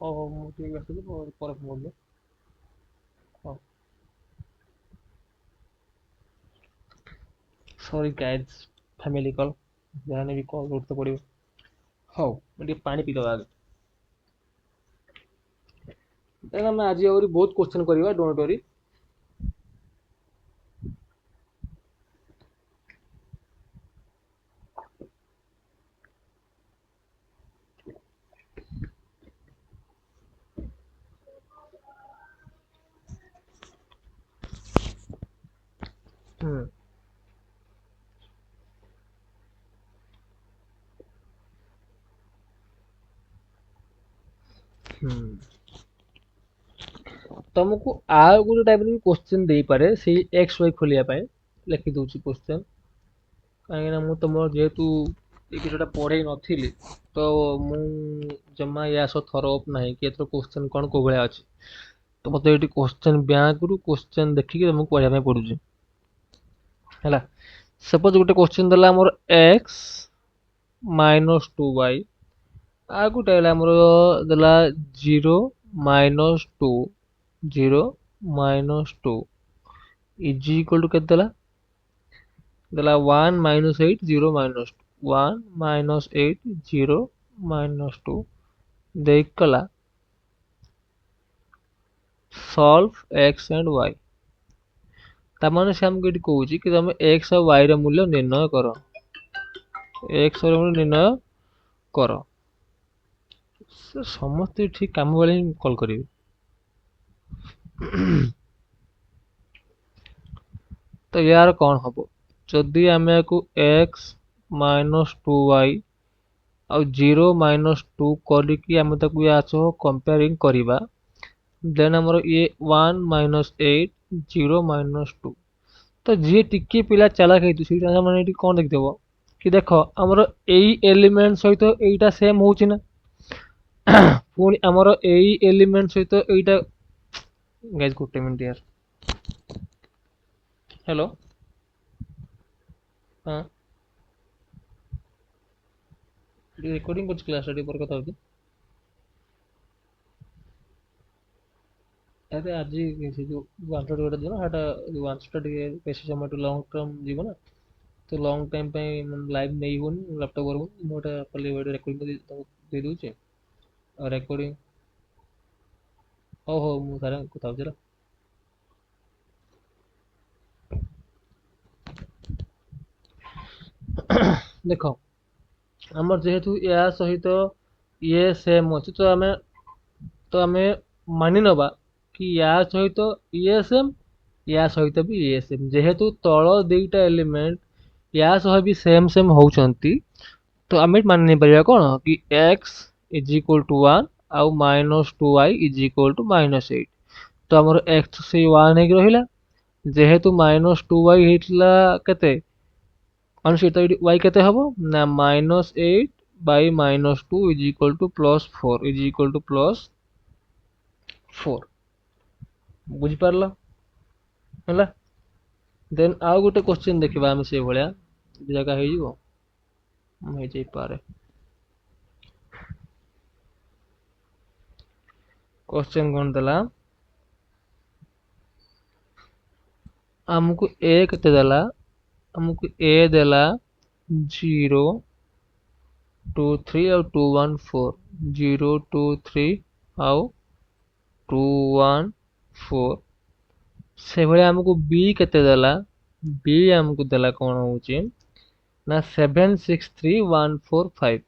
[SPEAKER 1] ओ मु ठीक আছে पर बोल हां सॉरी गाइस फैमिली कॉल जाने भी कॉल करते पड़िबो हौ मैं पानी पी दबा देन हम आज और बहुत क्वेश्चन करबा डोंट वरी। हम्म हम्म तुमको आ गुटे टाइप रे क्वेश्चन दे पारे से एक्स वाई खोलिया पाए लिखि दूची क्वेश्चन काहे ना मु तुम जेहेतु ये किछटा पढ़े नथिली तो मु जम्मा या सो थरोप नाही कि एथरो क्वेश्चन कोन को भलिया अछि तो मते एटी क्वेश्चन बैंक रु क्वेश्चन देखि के तुमको पढ़िया में पडुची हैला। सपोज गुटे क्वेश्चन दला हमर x -2y आ गुटे हला हमर दला 0 -2 0 -2 इज इक्वल टू केते दला दला 1 -8 0 -2 1 -8 0 -2 देख कला सॉल्व x एंड y तामाने से हमको एटी कहूची कि तुम x और y रे मूल्य निर्णय करो x ର मूल्य निर्णय करो से समस्त ठीक काम वाले ही कॉल करिवे तो यार कौन हबो जदि आमे को x -2y ଆଉ 0 -2 କରିକି ଆମେ ତାକୁ ୟା ସହ କମ୍ପେୟାରିଂ କରିବା ଦେନ୍ ଆମର ଇଏ 1 -8 0 -2 ତ ଯିଏ ଟିକେ ପିଲା ଚାଲାକ ହେଇଥିବ ସେଇଟା ମାନେ ଏଠି କଣ ଦେଖିଦେବ कि देख आमर एई एलिमेंट सहित एईटा सेम होउची ना पुणी आमर एई एलिमेंट सहित एईटा गाइस गुटे मिनिट यार हेलो हां रिकॉर्डिंग कुछ क्लास रेडी पर कथा होती अरे आज से जो वांटेड गोटा दिनो हाटा वांचटा टिके बेसी समय टू लॉन्ग टर्म जीवो ना तो लॉन्ग टाइम पे लाइव नहीं होनी लैपटॉप पर मोटा पल्ले वीडियो रिकॉर्डिंग दे दूचे और रिकॉर्डिंग हो मु सारा कथा होची देखो आमर जेहेतु या सहित ये सेम अच्छे तो आम मानि नवा कि या सहित ये सेम या सहित भी ये सेम जेहेतु तल दुईटा एलिमेंट या सह भी सेम सेम होउचंती तो आम मानि नहीं परिया कौन कि x इज इक्वल टू 1 आउ -2y इज इक्वल टू -8 तो आमर x से 1 हेक रहिला जेहेतु -2y हेतला केते माने सेटा y केते हबो ना -8 by -2 is equal to +4 is equal to +4 बुझी पारला ହେଲା देन आउ गोटे क्वेश्चन देखिबा हम से भलिया जगह हे जिवो हे जई पारे क्वेश्चन कोन दला आमको ए केते देला आमको ए देला 0 2 3 ଆଉ 2 1 4 0 2 3 ଆଉ 2 1 4 से भले आमको बी केते देला बी आमको देला कौन होची ना 7 6 3 1 4 5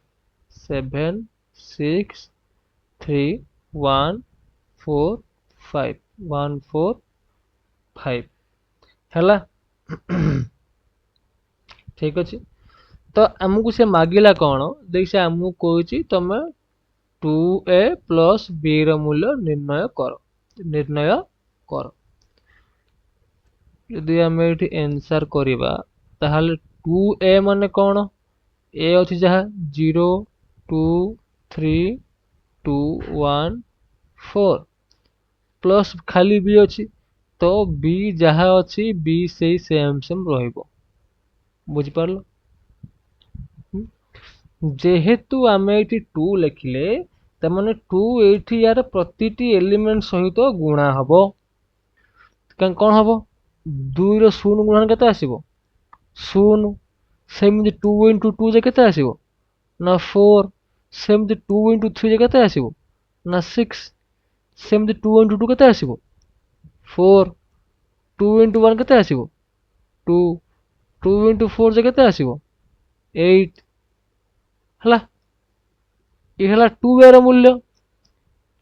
[SPEAKER 1] 7 6 3 1 4 5 1 4 5 हैला ठीक अच्छे तो आमको से मागिला कौन देख से आमको कहूँ तुम 2a प्लस b र मूल्य निर्णय कर यदि आम ये आंसर करवा ताहले 2a माने कौन ए अच्छी जहाँ 0 2 3 2 1 4 प्लस खाली b अच्छी तो b जहाँ अच्छी b से सेम सेम रहिबो बुझिपार जेहेतु आम ये 2 लिखिले तमाने 2 एठी यार प्रतिटी एलिमेंट सहित गुणा हबो कौन हबो 2 रो 0 गुणन केते आसीबो 0 सेमति 2 into 2 जे केते आसीबो ना 4 सेमति 2 into 3 जे केते आसीबो ना 6 सेमति 2 into 2 केते आसीबो 4 2 into 1 केते आसीबो 2 2 into 4 जे केते आसीबो 8 हला ये हला 2 रो मूल्य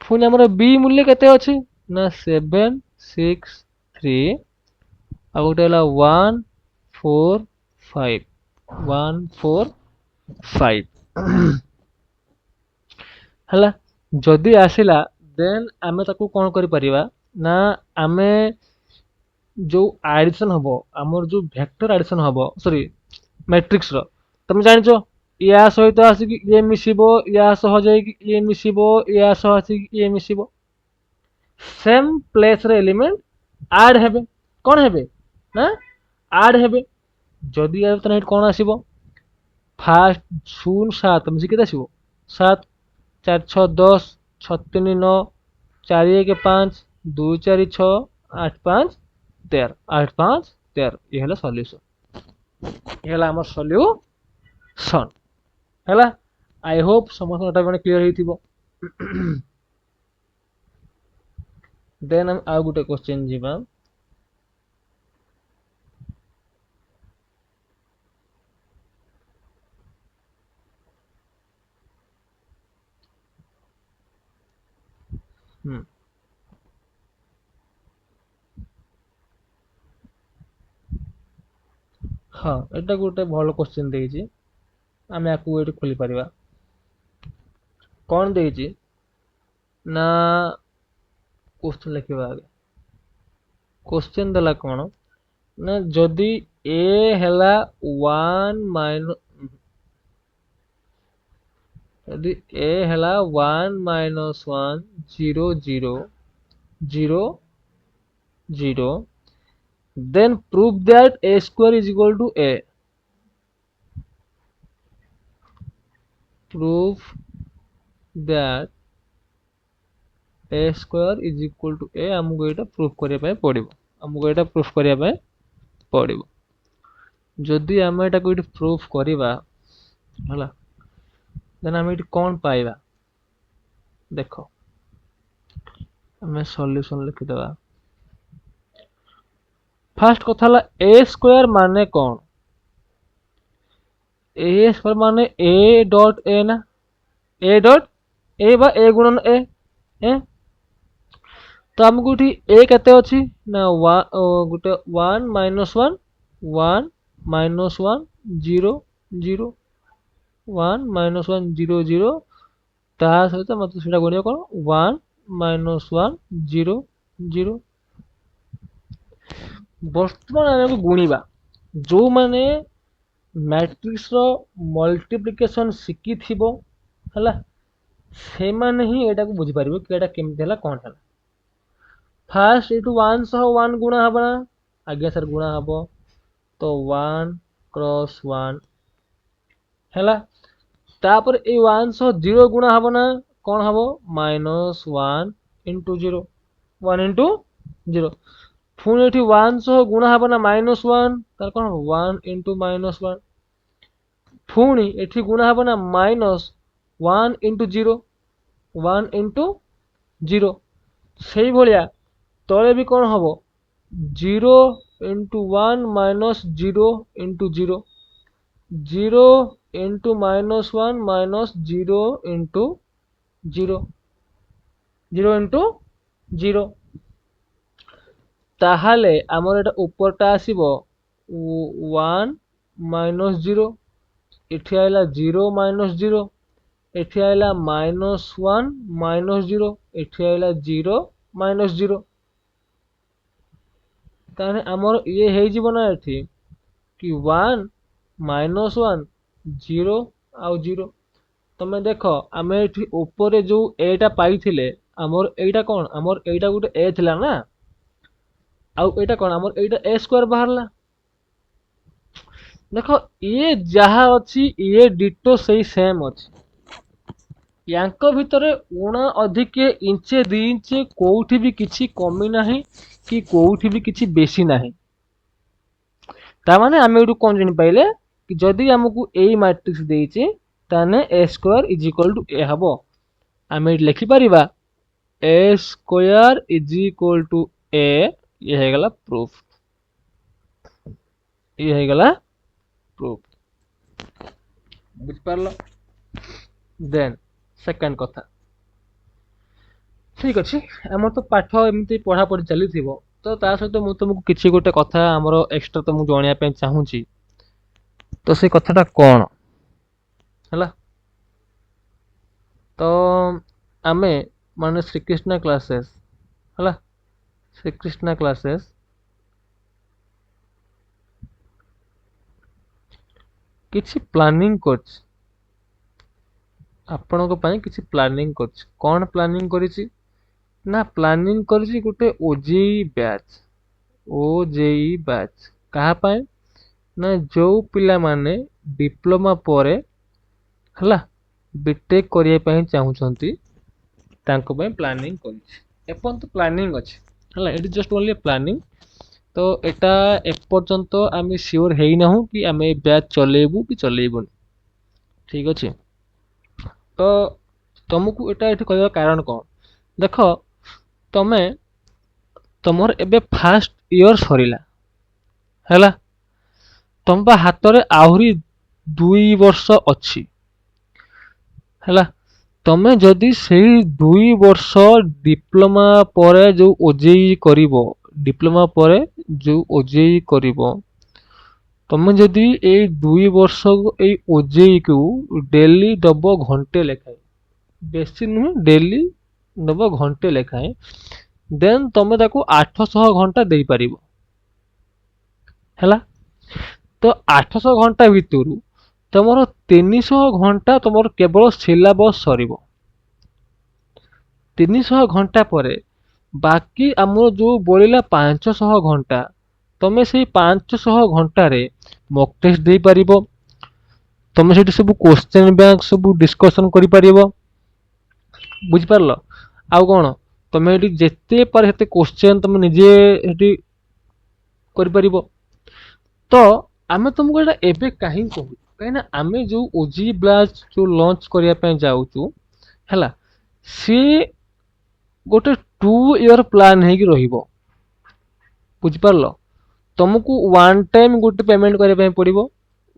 [SPEAKER 1] पुणी हमर बी मूल्य केते अछि ना 7 6 3 आ गोटे हला 1 4 5 1 4 5 हला जदि आसिला देन आमे ताकू कोन करि परिबा ना आमे जो एडिशन हबो हमर जो वेक्टर एडिशन हबो सॉरी मैट्रिक्स रो तुम जानिचो या सहित आसी ये मिसिबो या सह जाई ये मिसिबो या सह आसी ये मिसिबो सेम प्लेस रे एलिमेंट ऐड हेबे कोन हेबे ना ऐड हेबे जदि आ तने कोन आसीबो फास्ट 0 7 मिसी केते आसीबो 7 4 6 10 6 3 9 4 1 5 2 4 6 8 5 13 8 5 13 ये हला सॉल्यूशन ये हला हमर सॉल्यूशन हला आई होप समस्त एटा माने क्लियर हेतिबो देन हम आ गुटे क्वेश्चन जीवा हाँ एटा गोटे भल क्वेश्चन देइछि आमे आकु एठी खोली परिबा कोन देइछि ना क्वेश्चन लिखिबा आगे क्वेश्चन दला कोन ना जदि a हला 1 माइनस यदि a हला 1 minus 1 0 0 0 0 then prove that a square is equal to a prove that a square is equal to a हमको एटा प्रूफ करिया पय पड़िबो हमको एटा प्रूफ करिया पय पड़िबो जदि हम एटा को प्रूफ करिबा हला देन हम एटी कोन पाइबा देखो हमें सॉल्यूशन लिखि देबा फर्स्ट कथा हला a स्क्वायर माने कोन a स्क्वायर माने a डॉट a ना a डॉट a बा a गुणन a ए तो हमको ठी a केते अछि ना गुटे 1 minus 1 1 minus 1 0 0 1 minus 1 0 0 ता सहित मतलब सेटा गुणिया कोन 1 minus 1 0 0 वर्तमान हमको गुणीबा जो माने मैट्रिक्स रो मल्टीप्लिकेशन सिकी थिबो हला से माने ही एटा को बुझी पारिबो कि एटा केमते हला कोन हला फास्ट इटू 1 सह 1 गुणा हबा आगे सर गुणा हबो तो 1 क्रॉस 1 हला तापर ए 1 सह 0 गुणा हबो ना कोन हबो -1 into 0 1 into 0 पुणी ये 1 सह गुणा हे ना -1 तार कौन 1 इंटू -1 पुणी ये गुणा हे ना -1 इंटू 0 1 इंटू 0 से भाया तले भी कौन हम 0 into 1 -0 into 0 0 into -1 -0 into 0 0 into 0 ताहले आमर एटा ऊपरटा आसीबो 1 -0 एठी आइला 0 -0 एठी आइला -1 -0 एठी आइला 0 -0 ताने आमर ये हे जीवो ना एठी कि 1 -1 0 आउ 0 तमे देखो आमे एठी ऊपर जो एटा पाइथिले आमर एटा कोन आमर एटा गुटे ए थिला ना आउ एटा कोन आमर एटा ए स्क्वायर बाहरला देखो ये जहा अछि ये डिटो सही सेम अछि यांको भितरे उणा अधिके इंचे 2 इंचे कोउठी भी किछि कमी नाही कि कोउठी भी किछि बेसी नाही ता माने आमे एटू कोन जनि पाइले कि जदि हमकु ए मैट्रिक्स देइछि ताने ए स्क्वायर इज इक्वल टू ए हबो आमे लिखि परिबा ए स्क्वायर इज इक्वल टू ए ये है गला प्रूफ ये है गला प्रूफ बुझ पारलो देन सेकंड कथा ठीक अच्छे आम तो पाठ एमती पढ़ा पढ़ी चली तो ता सहित मु तुमको किसी गोटे कथा आमर एक्स्ट्रा तुमको जणिया चाहूँगी तो से कथाटा कौन है तो आमे माने श्रीकृष्ण क्लासेस है श्रीकृष्ण क्लासेस किसी प्लानिंग कोच आपण किसी प्लानिंग कोच कौन प्लानिंग करिछि ना प्लानिंग करिछि गोटे ओजेई बैच कहा पाए ना जो पिला माने डिप्लोमा परे हला बीटेक करिया पई चाहूछंती तांको पई प्लानिंग करिछि एपन तो प्लानिंग अछि हला it is just only planning तो एटा एपर्यंत आमे श्योर हेई ना कि आमे बैच चलेबू कि चलेबू ठीक अछि तो तुमको एटा एठी कहवा कारण कौन देख तमे तुमर एबे फास्ट ईयर सरीला हैला तुम हाथ रे आहुरी 2 वर्ष अच्छी हैला तमे जदि सेही 2 वर्ष डिप्लोमा परे जो ओजेई करिवो डिप्लोमा परे जो ओजेई करिवो तमे जदि ए 2 वर्ष ए ओजेई को डेली दबो घंटे लेखाए बेसी नुह डेली दबो घंटे लेखाए देन तमे ताको 800 घंटा दे पारिबो हैला तो 800 घंटा भितरु तुमर 300 घंटा तुमर केवल सिलेबस सरीबो 300 घंटा परे बाकी आमर जो बोलिला 500 घंटा तमे से 500 घंटा रे मॉक टेस्ट दे पारिबो तमे सेठी सब क्वेश्चन बैंक सब डिस्कशन करि पारिबो बुझ पारलो आउ कोन तमे एटी जेते पर हेते क्वेश्चन तमे निजे एटी करि पारिबो तो आमे तुमको एटा एबे काहे कहू कहिना आमे जो ओजी ब्लास्ट जो लॉन्च करिया पे जाउचू हैला सी गोटे 2 ईयर प्लान है कि रहिबो बुझ पारलो तुमको वन टाइम गोटे पेमेंट करिया पे पड़िबो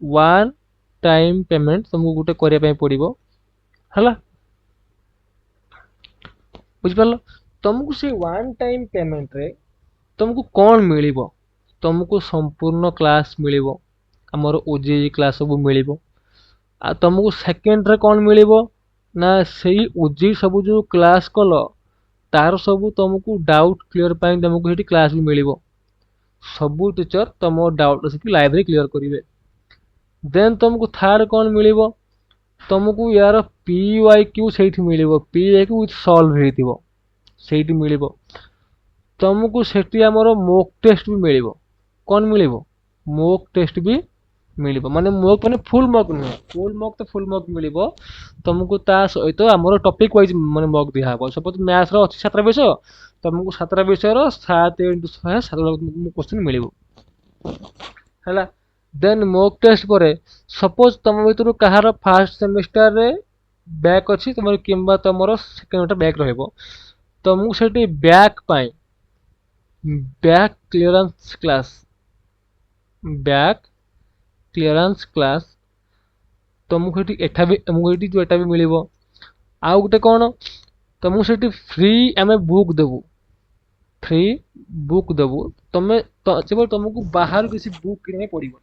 [SPEAKER 1] वन टाइम पेमेंट तुमको गोटे करिया पे पड़िबो हैला बुझ पारलो तुमको से वन टाइम पेमेंट रे तुमको कौन मिलिबो तुमको संपूर्ण क्लास मिलिबो हमर ओजेई क्लास सब मिलिबो आ तुमको सेकंड रे कौन मिलिबो ना सेही ओजेई सब जो क्लास कलो तार सब तुमको डाउट क्लियर पाई तुमको हेटी क्लास भी मिलिबो सबू टीचर तुम डाउट से लाइब्रेरी क्लियर करेंगे देन तुमको थर्ड कौन मिलिबो तुमको यार पीवाईक्यू सेठी मिलिबो पीवाईक्यू विथ सॉल्व हेतिबो सेठी मिलिबो तुमको सेठी हमरो मॉक टेस्ट भी मिलिबो कौन मिलिबो मॉक टेस्ट भी मिलिबो माने मॉक माने फुल मॉक नहीं फुल मॉक तो फुल मॉक मिलिबो तुमको ता सहित हमरो टॉपिक वाइज माने मॉक दिया हबो सपोज मैथ्स रो अछि 7 विषय तुमको 7टा विषयर 7 × 100 7टा क्वेश्चन मिल है। देन मॉक टेस्ट पर सपोज तुम भर कहार फास्ट सेमिस्टर रे बैक अच्छी तुम कि तुम सेकेंड बैक तुमको से back back clearance class back clearance class तुमको एटा भी जो एटा भी मिल आउ गोटे कौन तुमको से फ्री आम बुक देवु फ्री बुक देवु तुम्हें केवल तुमको बाहर किसी बुक किने पड़ो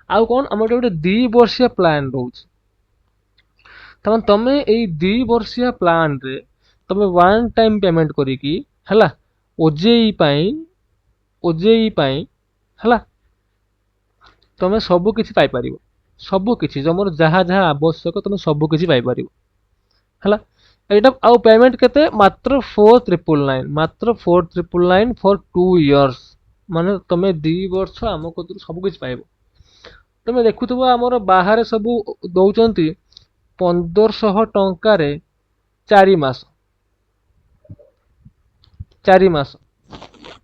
[SPEAKER 1] आउ कौन आम गोटे 2 वर्षिया प्लान रोच तमें यही 2 वर्षिया प्लान रे तमें वन टाइम पेमेंट करिकी हला ओजेई हला तमें सब किछि पाई परिबो सब किछि तुमर जहाँ जहाँ आवश्यक तुम सब किछि पाई परिबो हला एटा आउ पेमेंट केते मात्र 4999 मात्र 4999 फॉर 2 इयर्स माने तमे 2 वर्ष आम कतु सब किछि पाइबो तमे देखुथबो हमर बाहर सब दउचंती 1500 टंका रे 4 मास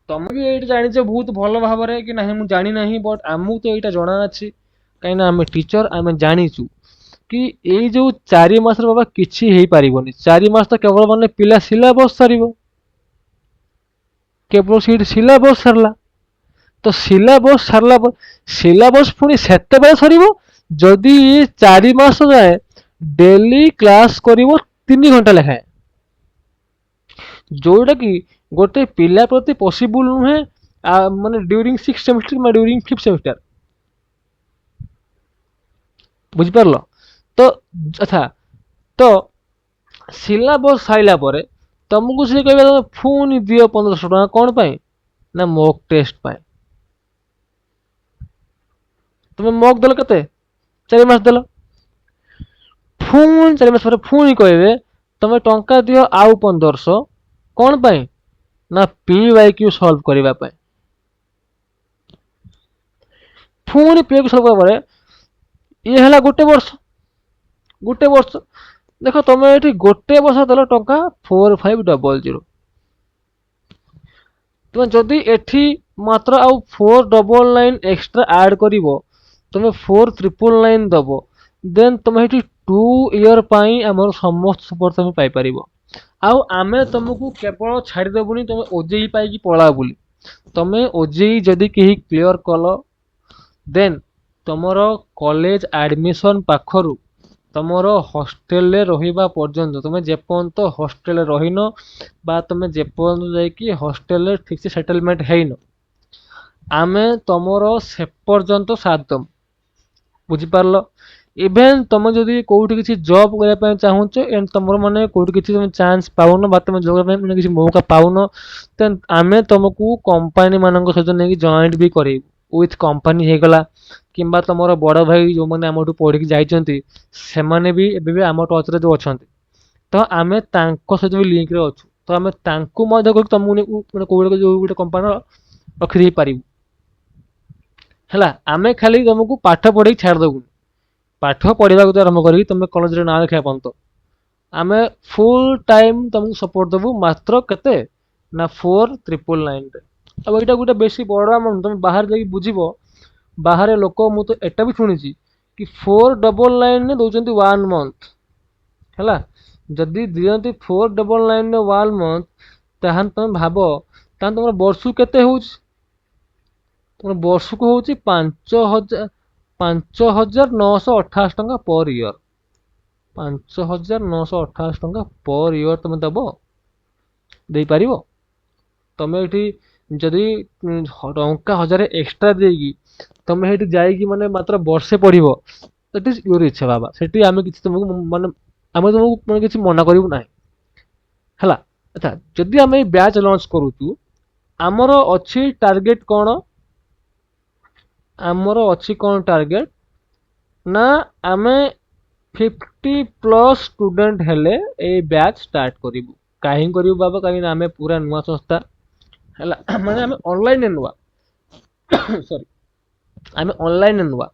[SPEAKER 1] तुम भी ये जानिछ बहुत भल भाव कि ना मु जानी नहीं बट आमु तो यहाँ जना अच्छी कहीं आम टीचर आम जानीचु कि ये जो 4 मास बाबा किछि हेई पारिबोनी 4 मास तो केवल माने पिला सिलेबस सारिबो केवल सीट सिलेबस सरला तो सिलेबस सरला सिलेबस पुनी सेते बेले सरिबो जदि 4 मास जाए डेली क्लास करिवो 3 घंटा लेखाए जोटा कि गोटे पिला प्रति पॉसिबल नुहे माने ड्यूरिंग 6 सेमेस्टर मा ड्यूरिंग 5th सेमेस्टर बुझी पारलो तो अच्छा तो सिलेबस साइला परे तुमको से कहबे तुम फोन दियो 1500 टका कौन पाए ना मॉक टेस्ट पाए तुम मॉक दल केते 4 मास दल फोन 4 मास पर फोन कहबे तुम टंका दियो आउ 1500 कौन पाए ना पीवाईक्यू सॉल्व करबा पाए फोन पीवाईक्यू सॉल्व करबा परे ये हला गोटे वर्ष देख तुम ये गोटे वर्ष दल टंका 4500 तुम जदि एठी मात्र आउ 499 एक्स्ट्रा ऐड करिवो तुम 4999 दबो देन तुम ये 2 इयर पाई हमर समस्त सपोर्ट तुम पाई परिबो आउ आमे तुमको केवल छाड़ी देबुनी तुम ओजेई पाई की पळा बुली तुम ओजेई जदि केही क्लियर कलो देन तुमर कॉलेज एडमिशन पाखरु तुमर हॉस्टेल रे रहिबा पर्यंत तुम जेपर्यंत हॉस्टेल रे रहिनो बा तुम जेपर्यंत जाइकी हॉस्टेल रे ठीक से सेटलमेंट हेइनो आमे तुमर से पर्यंत साथ दम बुझी पारलो इवेन तुम जदि कोठी किसी जॉब करबा ପାଇଁ ଚାହୁଁଛ एंड तुमर माने कोठी किसी तुम चांस पाउनो बा तुम जॉब ପାଇଁ माने किसी मौका पाउनो देन आमे तुमको कंपनी मानक सहित नहीं जॉइंट भी करेबु विथ कंपनी हे गला किंबा तुमर बड़ भाई जो माने हमठू पढ़ी जाइचंती से माने भी एबे भी हम टच रे जो अछंती तो आमे तांको सहित भी लिंक रे अछु तो आमे तांको मध्य को तुमने माने कोठी जो गोटे कंपनी रखि दे पारिबु हला आमे खाली तुमको पाठ पढ़ी छाड़ देबु पाठ पढ़ा को आरंभ करी तुम कॉलेज रे ना लिखा पंत आमे फुल टाइम तुमको सपोर्ट देबु मात्र केते ना 4999 अब एटा गोटे बेसी बड़ अमाउंट तुम बाहर जाई बुझिबो बाहर लोक मु तो एटा भी सुनिची कि 499 ने दउचंती 1 मंथ हला जदि दियंती 499 ने 1 मंथ तहन तुम भाबो तहन तुम वर्ष केते होउछ तुम वर्ष को होउची 5928 टंका पर ईयर 5928 टंका पर ईयर तुम दब दे पारिबो तुम ये जदि टंका 1000 एक्स्ट्रा देगी तुम ये जाइकी माने मात्र वर्षे पढ़िबो दैट इज योर इच्छा बाबा सेठी आमे किछि तुमको माने आमे तुमको माने किछि मना करिवु नाही हला अच्छा जदि आमे बैच लॉन्च करूछु हमरो अछि टारगेट कोन आमर अच्छी कौन टार्गेट ना आमे 50+ स्टूडेंट हेले ए बैच स्टार्ट करिवु काहे करिवु बाबा काहे आमे पूरा नुवा संस्था हला माने आमे ऑनलाइन नुवा सॉरी आमे ऑनलाइन नुवा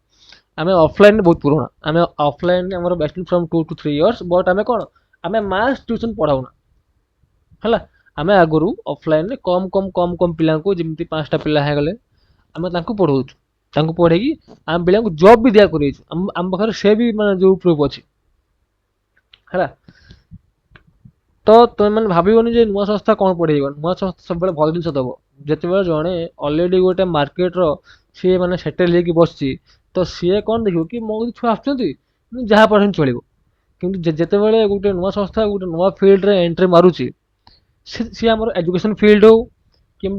[SPEAKER 1] आमे ऑफलाइन बहुत पुराना आमे ऑफलाइन हमर best from 2 to 3 years but आमे कोन आमे मास ट्यूशन पढ़ाउना हला आम आगु ऑफलाइन कम कम कम कम पिला जमी 5टा पिला गले आम पढ़ाऊँ पढ़े आम पिला जॉब भी दिया कर आम पाखे से भी मैं जो प्रूफ अच्छी है तो तुम मैंने भावन जे नुआ संस्था कौन पढ़ेगा नुआ संस्था सब भल जिन दब जिते जड़े अलरेडी गोटे मार्केट सी मैंने सेटेल हो बस तो सी कौन देखो कि मो छुआ जहाँ पढ़े चलो कि जिते गोटे नुआ संस्था गोटे नुआ फिल्ड रे एंट्री मारुची सी आम एजुकेशन फिल्ड हो कि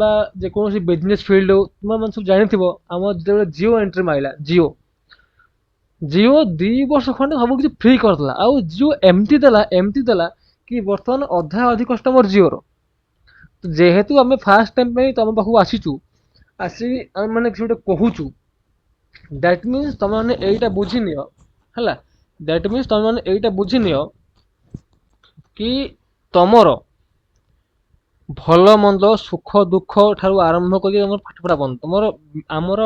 [SPEAKER 1] जेकोसी बिजनेस फिल्ड हो तुम मैंने सब जानी आम जो जिओ एंट्री माइला जिओ 2 वर्ष खंडे सब किसी फ्री करदेला आउ जिओ एमती देला कि बर्तमान अधा अधिक कस्टमर जिओर तो जेहेतु आम फास्ट टाइम तुम पाखु आसीचु आसी मैंने किसी गोटे कहूचु दैट मीन्स तुम मैंने यहीटा बुझी नियो है दैट मीन्स तुम मैंने यहीटा बुझी नियो कि तमर भल मंद सुख दुख ठारू आरंभ कर पाठपढ़ा बंद तुम आमर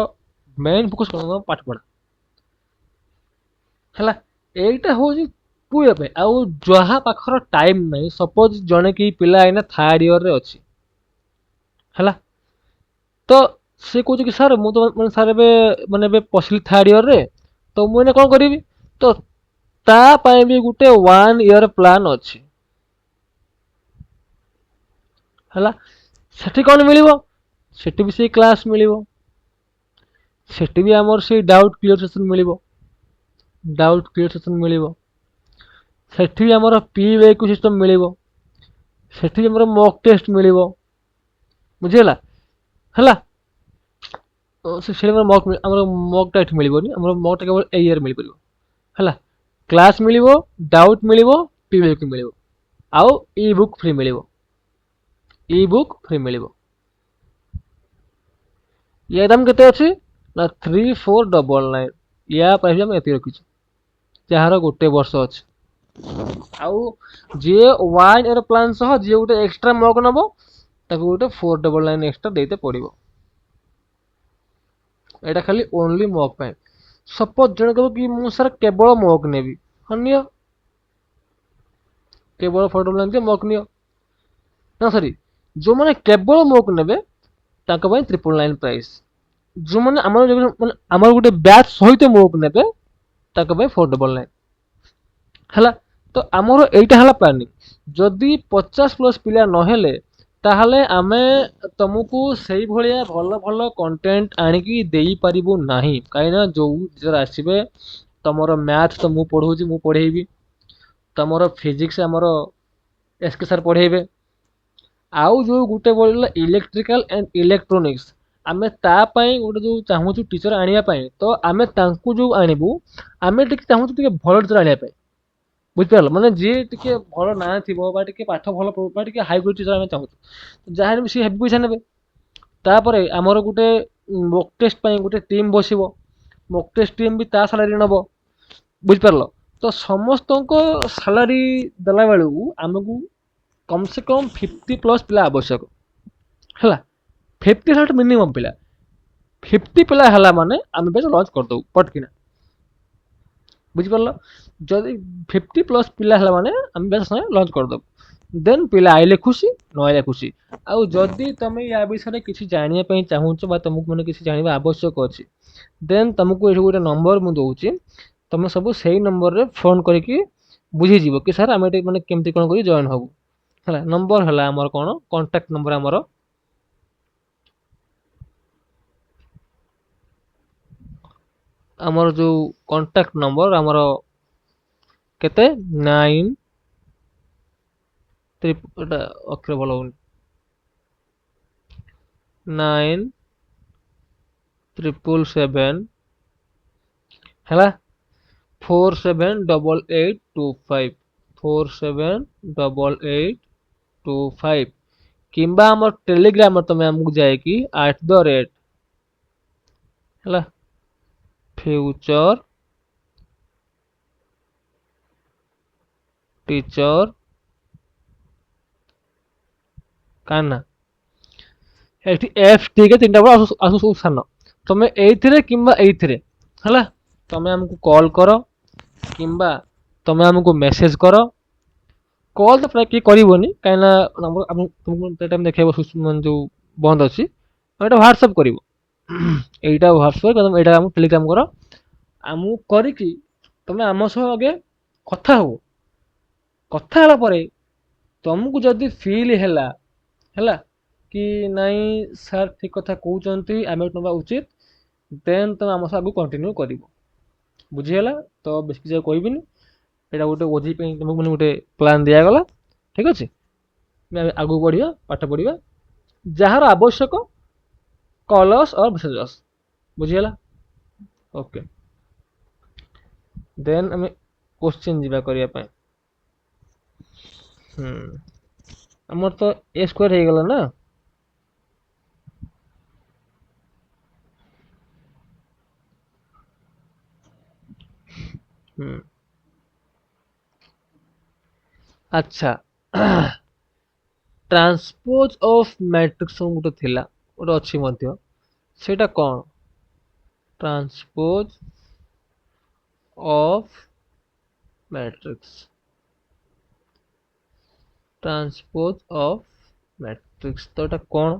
[SPEAKER 1] मेन फोकस कर पाठपढ़ा है यहीटा हूँ पुए आउ जहाँ पाखर टाइम नहीं सपोज जड़े कि पिला एना 3rd ईयर रे अच्छी है तो सी कह कि सर मु तो मैंने सर मैंने पशिली 3rd ईयर रे तो मुझे कौन करी तो तापाई भी गोटे 1 ईयर प्लान अच्छी है सेठी कौन मिल सेठी भी से क्लास मिल सेठी भी आमर से डाउट क्लियर सेशन मिल डाउट क्लियर सेशन मिल सेठी भी आमर पीवाईक्यू सिस्टम मिल सेठी भी आमर मॉक टेस्ट मिल बुझीगला है से मॉक मॉकटा ये मिलनी आम मॉकटा केवल ए ईयर मिल पार है क्लास मिल डाउट मिल पीवाईक्यू मिल आउ ई बुक फ्री मिल ई बुक फ्री मिल या दाम केते अच्छी ना 3499 या प्राइस आम ये रखी जार गोटे वर्ष अच्छे आउ जी 1 ईयर प्लान सह जी गोटे एक्सट्रा मग नब ताको गोटे 499 एक्सट्रा देते पड़ो यहाँ खाली ओनली मग पे सपोज जन कह कि मु सर केवल मग ने हाँ नि केवल 499 मग नि ना सरी जो मैंने केवल मग ने 999 प्राइस जो मैंने आम गोटे बैच सहित मग ने 499 है तो आमर यहीटा है प्लानिंग जदि 50+ पिला नहेले ताहले आमे तुमको से भाया भल भल कंटेंट आनिकी देई परिबु नाही कहीं जो टीचर आसबे तुमर मैथ तो मु पढ़ाऊँ मु पढ़ेबी तुमर फिजिक्स आमर एसके सर पढ़ेबे आउ जो गोटे बोल इलेक्ट्रिकल एंड इलेक्ट्रोनिक्स आमे तापाई गोटे जो चाहूँ टीचर आने तो आमे तांकु जो आनिबु आमे टिके चाहूँ टिके भल टीचर आने बुझिपार माने जी टिके भल ना थी पाठ भल हाई क्वालिटी टीचर आम चाहूँ जहाँ भी सी हेवी पैसा ने तापर आमर गोटे मॉक टेस्ट गोटे टीम बस मॉक टेस्ट टीम भी ता सालारी नब बुझिपार तो समस्त सालारी देला बेलू आमको कम से कम 50+ पिला आवश्यक है 50 मिनिमम पिला 50 पिला है माने आम बेच लॉन्च करदे पटकिना बुझिपार जदि 50+ पिला है माने आम बेच लॉन्च करदे देन पिला आइले खुशी न आइले खुशी आउ जदि तुम या विषय किसी जानापी चाहूच तुमको मैंने किसी जानवा आवश्यक अच्छी देन तुमको ये गोटे नंबर मुझे दूसरी तुम सब से नंबर रे फोन करके बुझीज कि सर आम मैंने केमती कौन कर जॉइन हबू है नंबर है आमर कौन कांटेक्ट नंबर आमर आमर जो कांटेक्ट नंबर आमर केते 9 अक्षर भल हो 9 777 है 478825 478825 किंबा आम टेलीग्राम तुम आमको जाए कि @ फ्यूचर टीचर काना एफ टी के 3टा बड़ आसु सान तुम ये किंबा ये है तुम आमको कॉल कर किंबा तुम आमको मेसेज कर କଲ୍ ତ ପ୍ରାୟ କିଏ କରିବନି କାହିଁକିନା ତୁମକୁ ସେ ଟାଇମ୍ ଦେଖେଇବ ମାନେ ଯେଉଁ ବନ୍ଦ ଅଛି ଏଇଟା ହ୍ୱାଟ୍ସଆପ୍ କରିବ। ଏଇଟା ହ୍ୱାଟ୍ସଆପ୍ ତମେ ଏଇଟା ଆମକୁ ଟେଲିଗ୍ରାମ କର, ଆମକୁ କରିକି ତମେ ଆମ ସହ ଆଗେ କଥା ହୁଅ। କଥା ହେଲା ପରେ ତମକୁ ଯଦି ଫିଲ୍ ହେଲା ହେଲା କି ନାଇଁ ସାର୍ ଠିକ୍ କଥା କହୁଛନ୍ତି ଆମେ ନେବା ଉଚିତ, ଦେନ୍ ତମେ ଆମ ସହ ଆଗକୁ କଣ୍ଟିନ୍ୟୁ କରିବ। ବୁଝିହେଲା? ତ ବେଶୀ କିଛି ଆଉ କହିବିନି। ଏଇଟା ଗୋଟେ ଓଜି ପାଇଁ ତମକୁ ମାନେ ଗୋଟେ ପ୍ଲାନ୍ ଦିଆଗଲା। ଠିକ୍ ଅଛି, ଆମେ ଆଗକୁ ବଢ଼ିବା, ପାଠ ପଢ଼ିବା, ଯାହାର ଆବଶ୍ୟକ କଲ୍ ଅସ୍ ଅର୍ ମେସେଜ୍ ଅସ୍। ବୁଝିହେଲା? ଓକେ, ଦେନ୍ ଆମେ କୋଶ୍ଚିନ୍ ଯିବା କରିବା ପାଇଁ। ଆମର ତ ଏ ସ୍କୋୟାର ହେଇଗଲା ନା। ଆଚ୍ଛା, ଟ୍ରାନ୍ସପୋଜ୍ ଅଫ୍ ମ୍ୟାଟ୍ରିକ୍ସ ଗୋଟେ ଥିଲା, ଗୋଟେ ଅଛି ମଧ୍ୟ, ସେଇଟା କ'ଣ? ଟ୍ରାନ୍ସପୋଜ୍ ଅଫ୍ ମ୍ୟାଟ୍ରିକ୍ସ, ଟ୍ରାନ୍ସପୋଜ୍ ଅଫ୍ ମ୍ୟାଟ୍ରିକ୍ସ ତ ଏଟା କ'ଣ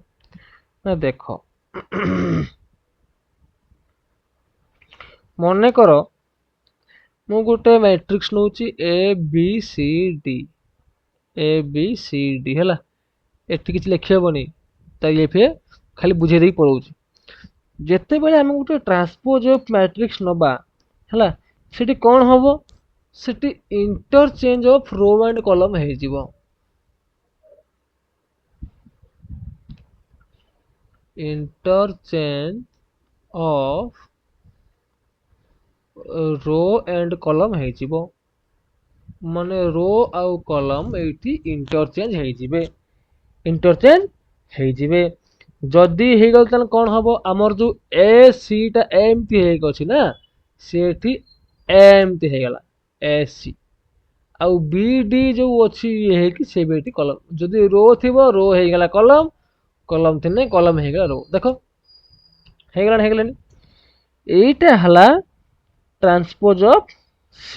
[SPEAKER 1] ନା ଦେଖ, ମନେକର ମୁଁ ଗୋଟେ ମ୍ୟାଟ୍ରିକ୍ସ ନେଉଛି ABCD ହେଲା। ଏଠି କିଛି ଲେଖି ହବନି, ତା ଇଏ ଖାଲି ବୁଝେଇ ଦେଇକି ପଳଉଛି। ଯେତେବେଳେ ଆମେ ଗୋଟେ ଟ୍ରାନ୍ସପୋଜ୍ ଅଫ୍ ମ୍ୟାଟ୍ରିକ୍ସ ନବା ହେଲା, ସେଠି କ'ଣ ହବ? ସେଠି ଇଣ୍ଟରଚେଞ୍ଜ ଅଫ୍ ରୋ ଆଣ୍ଡ କଲମ୍ ହେଇଯିବ। ଇଣ୍ଟରଚେଞ୍ଜ ଅଫ୍ ରୋ ଆଣ୍ଡ କଲମ୍ ହେଇଯିବ, ମାନେ ରୋ ଆଉ କଲମ୍ ଏଇଠି ଇଣ୍ଟରଚେଞ୍ଜ ହେଇଯିବେ। ଯଦି ହେଇଗଲା ତାହେଲେ କ'ଣ ହବ? ଆମର ଯୋଉ AC ଟା ଏମିତି ହେଇକି ଅଛି ନା, ସେଠି ଏମିତି ହେଇଗଲା AC, ଆଉ BD ଯୋଉ ଅଛି ଇଏ ହେଇକି ସେ ବି ଏଠି କଲମ୍। ଯଦି ରୋ ଥିବ ରୋ ହେଇଗଲା କଲମ୍, କଲମ୍ ଥିଲେ କଲମ୍ ହେଇଗଲା ରୋ। ଦେଖ ହେଇଗଲାଣି? এইটা ହେଲା ଟ୍ରାନ୍ସପୋଜ୍ ଅଫ୍ C।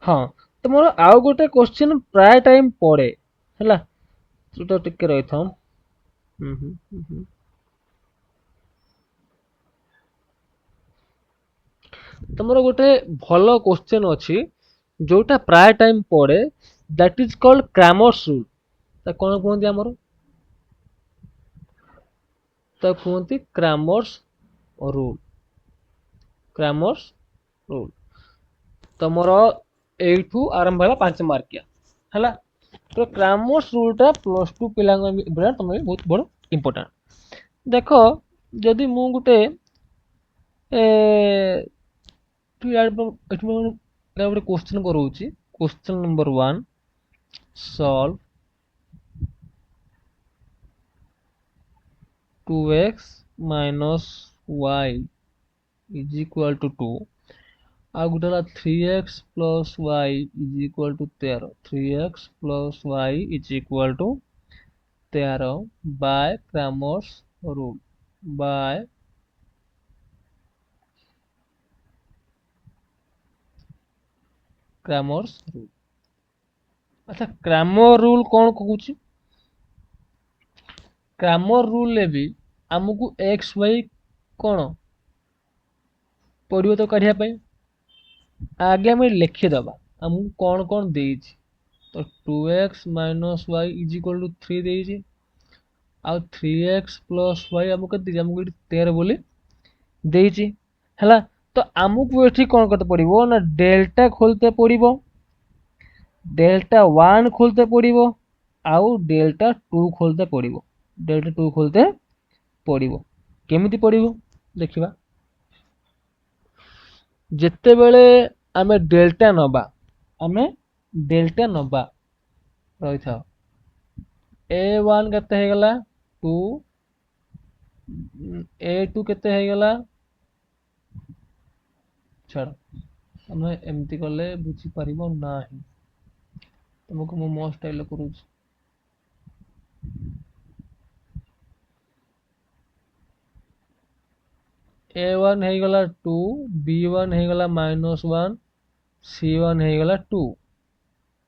[SPEAKER 1] ହଁ, ତ ମୋର ଆଉ ଗୋଟେ କ୍ୱେଶ୍ଚିନ୍ ପ୍ରାୟ ଟାଇମ୍ ପଡ଼େ ହେଲା, ତ ଟିକେ ରହିଥାଉ। ତମର ଗୋଟେ ଭଲ କ୍ୱେଶ୍ଚିନ୍ ଅଛି ଯୋଉଟା ପ୍ରାୟ ଟାଇମ୍ ପଡ଼େ, ଦ୍ୟାଟ୍ ଇଜ୍ କଲ୍ଡ କ୍ରାମର୍ସ ରୁଲ୍। ତା କ'ଣ କୁହନ୍ତି? ଆମର ତା କୁହନ୍ତି କ୍ରାମର୍ସ ରୁଲ୍। କ୍ରାମର୍ସ ରୁଲ୍ ତମର ଏଇଠୁ ଆରମ୍ଭ ହେଲା 5 ମାର୍କିଆ ହେଲା। ତ କ୍ରାମର୍ସ ରୁଲ୍ ଟା +2 ପିଲାଙ୍କ ତମେ ବହୁତ ବଡ଼ ଇମ୍ପୋର୍ଟାଣ୍ଟ। ଦେଖ, ଯଦି ମୁଁ ଗୋଟେ ଗୋଟେ କ୍ୱେଶ୍ଚିନ୍ କରଉଛି, question number 1, solve 2x - y is equal to 2, ଆଉ ଗୋଟେ ହେଲା 3x + y is equal to 13, 3x + y is equal to 13 by Cramer's rule, by Cramer's rule। अच्छा, Cramer rule କ'ଣ କହୁଛି? Cramer rule ରେ ବି ଆମକୁ x y କ'ଣ ପଡ଼ିବ ତ କାଢ଼ିବା ପାଇଁ। ଆଗେ ଆମେ ଲେଖିଦେବା ଆମକୁ କ'ଣ ଦେଇଛି। ତ 2x - y is equal to 3 ଦେଇଛି, ଆଉ 3x + y ଆମକୁ କେତେ ଦେଇଛି? ଆମକୁ ଏଠି 13 ବୋଲି ଦେଇଛି ହେଲା। ତ ଆମକୁ ଏଠି କ'ଣ କରତେ ପଡ଼ିବ ନା ଡେଲ୍ଟା ଖୋଲତେ ପଡ଼ିବ, ଡେଲ୍ଟା 1 ଖୋଲତେ ପଡ଼ିବ, ଆଉ ଡେଲ୍ଟା 2 ଖୋଲତେ ପଡ଼ିବ। ଡେଲ୍ଟା 2 ଖୋଲତେ ପଡ଼ିବ। କେମିତି ପଡ଼ିବ ଦେଖିବା। ଯେତେବେଳେ ଆମେ ଡେଲ୍ଟା ନବା, ରହିଥାଅ, A1 କେତେ ହେଇଗଲା? 2, A2 କେତେ ହେଇଗଲା? ଛାଡ଼, ଆମେ ଏମିତି କଲେ ବୁଝିପାରିବ ନାହିଁ, ତମକୁ ମୁଁ ମୋ ଷ୍ଟାଇଲରେ କରୁଛି। A1 ହେଇଗଲା 2, B1 ହେଇଗଲା -1, C1 ହେଇଗଲା 2,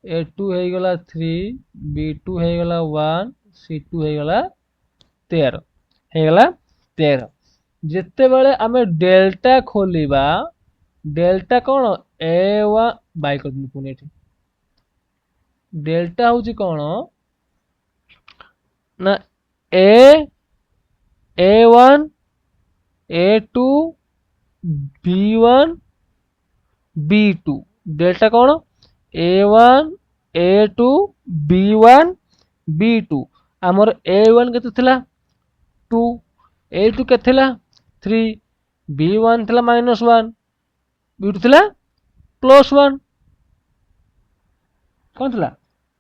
[SPEAKER 1] A2 ହେଇଗଲା 3, B2 ହେଇଗଲା 1, C2 ହେଇଗଲା 13 ହେଇଗଲା 13। ଯେତେବେଳେ ଆମେ ଡେଲ୍ଟା ଖୋଲିବା, ଡେଲ୍ଟା କଣ A1 ବାଇ କରିଦେଲି ପୁଣି ଏଠି। ଡେଲ୍ଟା ହଉଛି କଣ ନା A1 A2 B1 B2 delta कौन A1 A2 B1 B2 आमर A1 केते थिला 2 A2 केते थिला 3 B1 थिला -1 B2 थिला +1 कौन थिला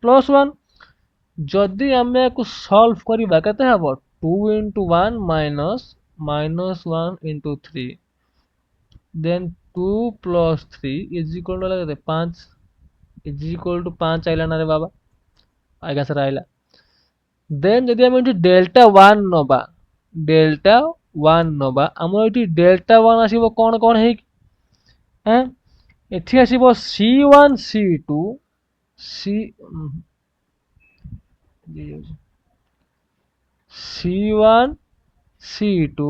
[SPEAKER 1] +1 जदि आमे को सॉल्व करिबा केते हबो 2 into 1 -1 into 3 then 2 plus 3 is equal to 5 is equal to 5 आइला ना रे बाबा आगे सर आइला देन जदि हम एठी डेल्टा 1 नबा डेल्टा 1 नबा हमर एठी डेल्टा 1 आसीबो कोन कोन हे हैं एठी आसीबो C1 C2 C C1 C2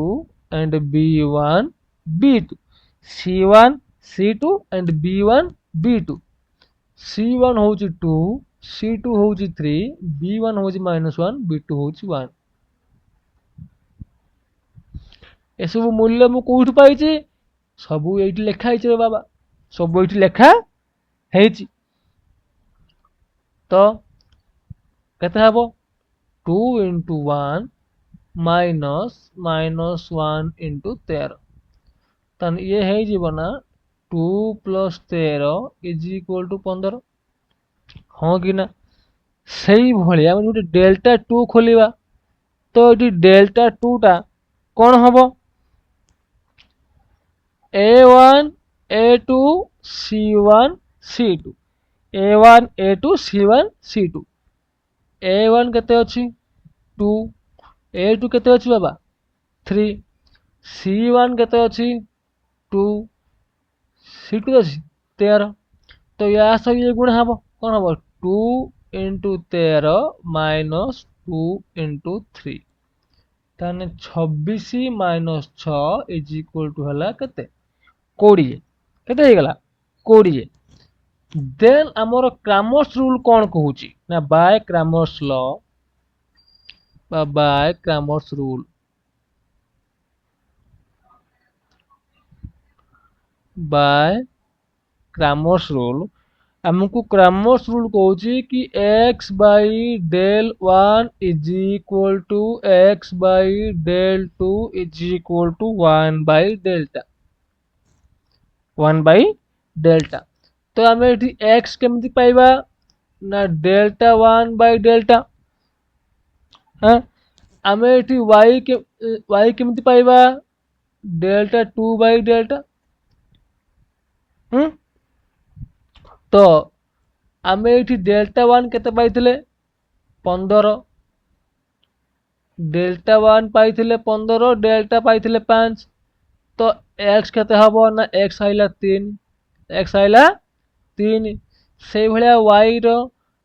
[SPEAKER 1] and B1 B2 C1 C2 and B1 B2 C1 होची 2 C2 होची 3 B1 होची -1 B2 होची 1 एसबु मूल्य मु कोठु पाइछि सबु एठी लेखा हैछि रे बाबा सबु एठी लेखा हैछि तो केते हबो 2 into 1 minus -1 into 13 तन ये है जीवना 2 plus 13 is equal to 15 हाँ कि ना सही भलिया हम जोटे डेल्टा 2 खोलिबा तो एटी डेल्टा 2 टा कोन हबो A1 A2 C1 C2 A1 A2 C1 C2 A1 केते अछि 2 A2 केते अछि बाबा 3 C1 केते अछि 2 C2 अछि 13 तो या सब ये गुण हबो कोन हबो 2 into 13 minus 2 into 3 ताने 26 minus 6 is equal to हला केते 20 केते हे गला 20 देन हमर क्रैमर्स रूल कोन कहूची ना by Cramer's law by Cramer's rule by Cramer's rule हमको Cramer's rule कहूची कि x by del 1 is equal to x by del 2 is equal to 1 by delta 1 by delta तो हमें एठी x केमति पाइबा ना delta 1 by delta हाँ हमें एठी y केमति पाइबा डेल्टा 2 by डेल्टा तो आमे एठी डेल्टा 1 केते पाइथिले 15 डेल्टा 1 पाइथिले 15 डेल्टा पाइथिले 5 तो x केते हबो ना x आइला 3 x आइला 3 से भलिया y रो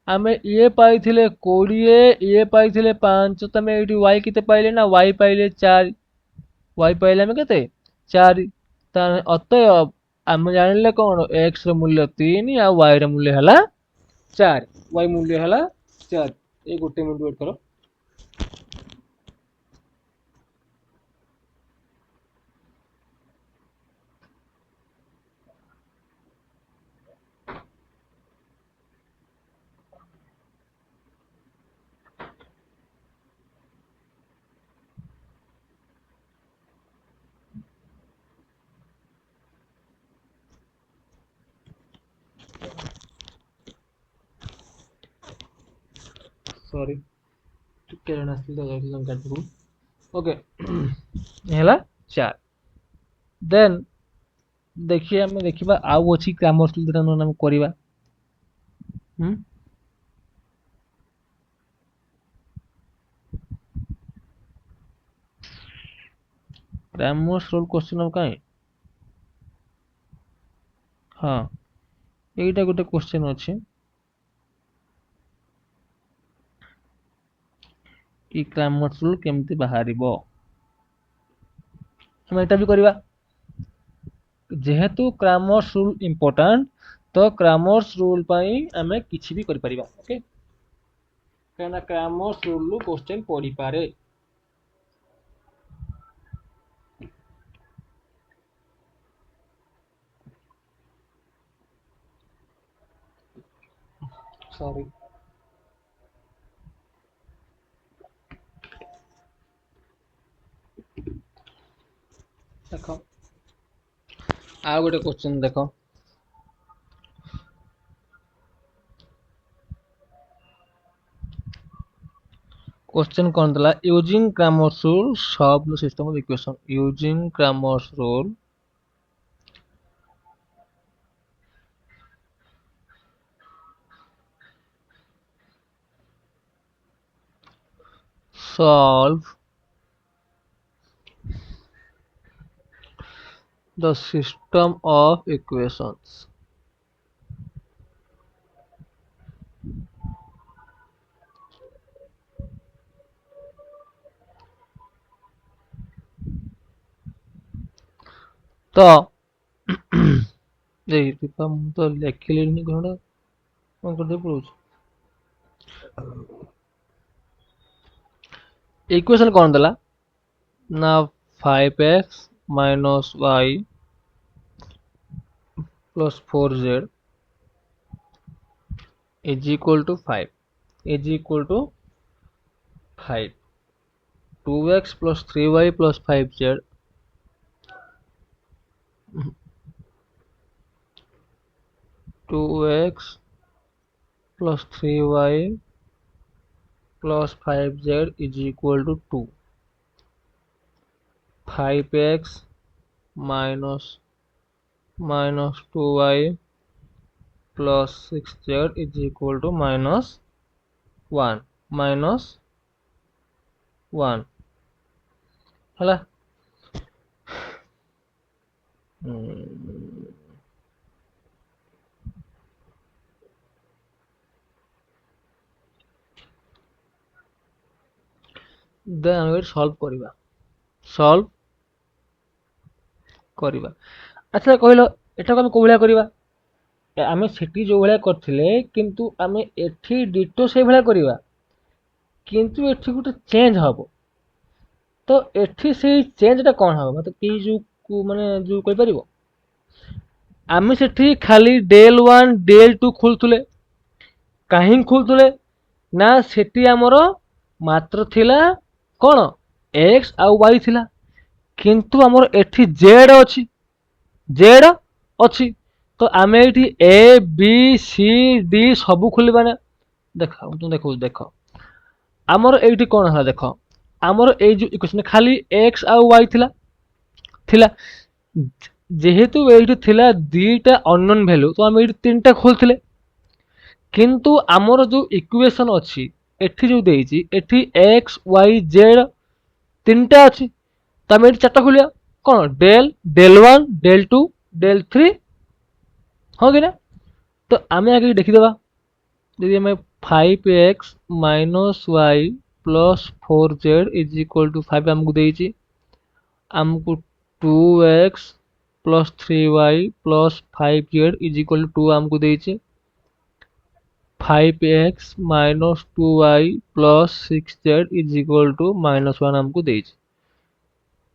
[SPEAKER 1] आमे ये पाइथिले 20 ये पाइथिले 5 तमे एठी y केते पाइले ना y पाइले 4 y पाइले हम केते 4 त अतएव आम जानिले कोन x रो मूल्य 3 आ y रो मूल्य हला 4 y मूल्य हला 4 ए गोटे मिनिट वेट करो सॉरी ଟିକେ ଜଣ ଆସିଥିଲେ ତ ଯାଇଥିଲି ତାଙ୍କ କାଟକୁ ओके ହେଲା 4 देन देखिए हमें देखिबा आउ अछि ग्रामर स्किल जोटा हम करबा Cramer's rule question of କାଇଁ हाँ ଏଇଟା ଗୋଟେ क्वेश्चन ଅଛି कि Cramer's rule କେମିତି ବାହାରିବ ଆମେ ଏଟା ବି କରିବା जेहेतु Cramer's rule important तो Cramer's rule ପାଇଁ ଆମେ କିଛି ବି କରି परिबा ओके କାହିଁକିନା Cramer's rule ରୁ क्वेश्चन पड़ी पारे सॉरी देखो आ गोटे क्वेश्चन देखो क्वेश्चन कौन दिला using Cramer's rule solve the system of equation using Cramer's rule solve the system of equations तो देखिए हम तो लिखिले नहीं कौन कर दे पड़ो इक्वेशन कौन दिला ना 5x minus y plus 4z is equal to 5 is equal to 5 2x plus 3y plus 5z 2x plus 3y plus 5z is equal to 2 5x minus 2y plus 6z is equal to minus 1 ହେଲା then ଆମେ solve କରିବା ଆଚ୍ଛା କହିଲ ଏଟାକୁ ଆମେ କୋଉ ଭଳିଆ କରିବା ଆମେ ସେଠି ଯୋଉ ଭଳିଆ କରିଥିଲେ କିନ୍ତୁ ଆମେ ଏଠି ଡିଟୋ ସେଇ ଭଳିଆ କରିବା କିନ୍ତୁ ଏଠି ଗୋଟେ ଚେଞ୍ଜ ହବ ତ ଏଠି ସେଇ ଚେଞ୍ଜଟା କଣ ହବ ମତେ କି ଯୋଉ ମାନେ ଯୋଉ କହି ପାରିବ ଆମେ ସେଠି ଖାଲି del 1 del 2 ଖୋଲୁଥିଲେ କାହିଁ ଖୋଲୁଥିଲେ ନା ସେଠି ଆମର ମାତ୍ର ଥିଲା କଣ x ଆଉ y ଥିଲା କିନ୍ତୁ ଆମର ଏଠି z ଅଛି ତ ଆମେ ଏଠି a b c d ସବୁ ଖୋଲିବା ନା ଦେଖ ଆମର ଏଇଠି କଣ ହେଲା ଦେଖ ଆମର ଏଇ ଯୋଉ इक्वेशन खाली x ଆଉ y ଥିଲା जेहेतु एठी थिला दीटा अननोन वैल्यू तो हम एठी तीनटा खोलथिले किंतु हमर जो इक्वेशन अछि एठी जो देइछि एठी x y z तीनटा अछि त हम एठी चारटा खोलिया कोन del 1 del 2 del 3 हो कि ना तो आमे आगे देखि देबा यदि हमें 5x minus y plus 4z is equal to 5 हमको देइछि हमको 2x plus 3y plus 5z is equal to 2 हमको देइछि 5x minus 2y plus 6z is equal to minus 1 हमको देइछि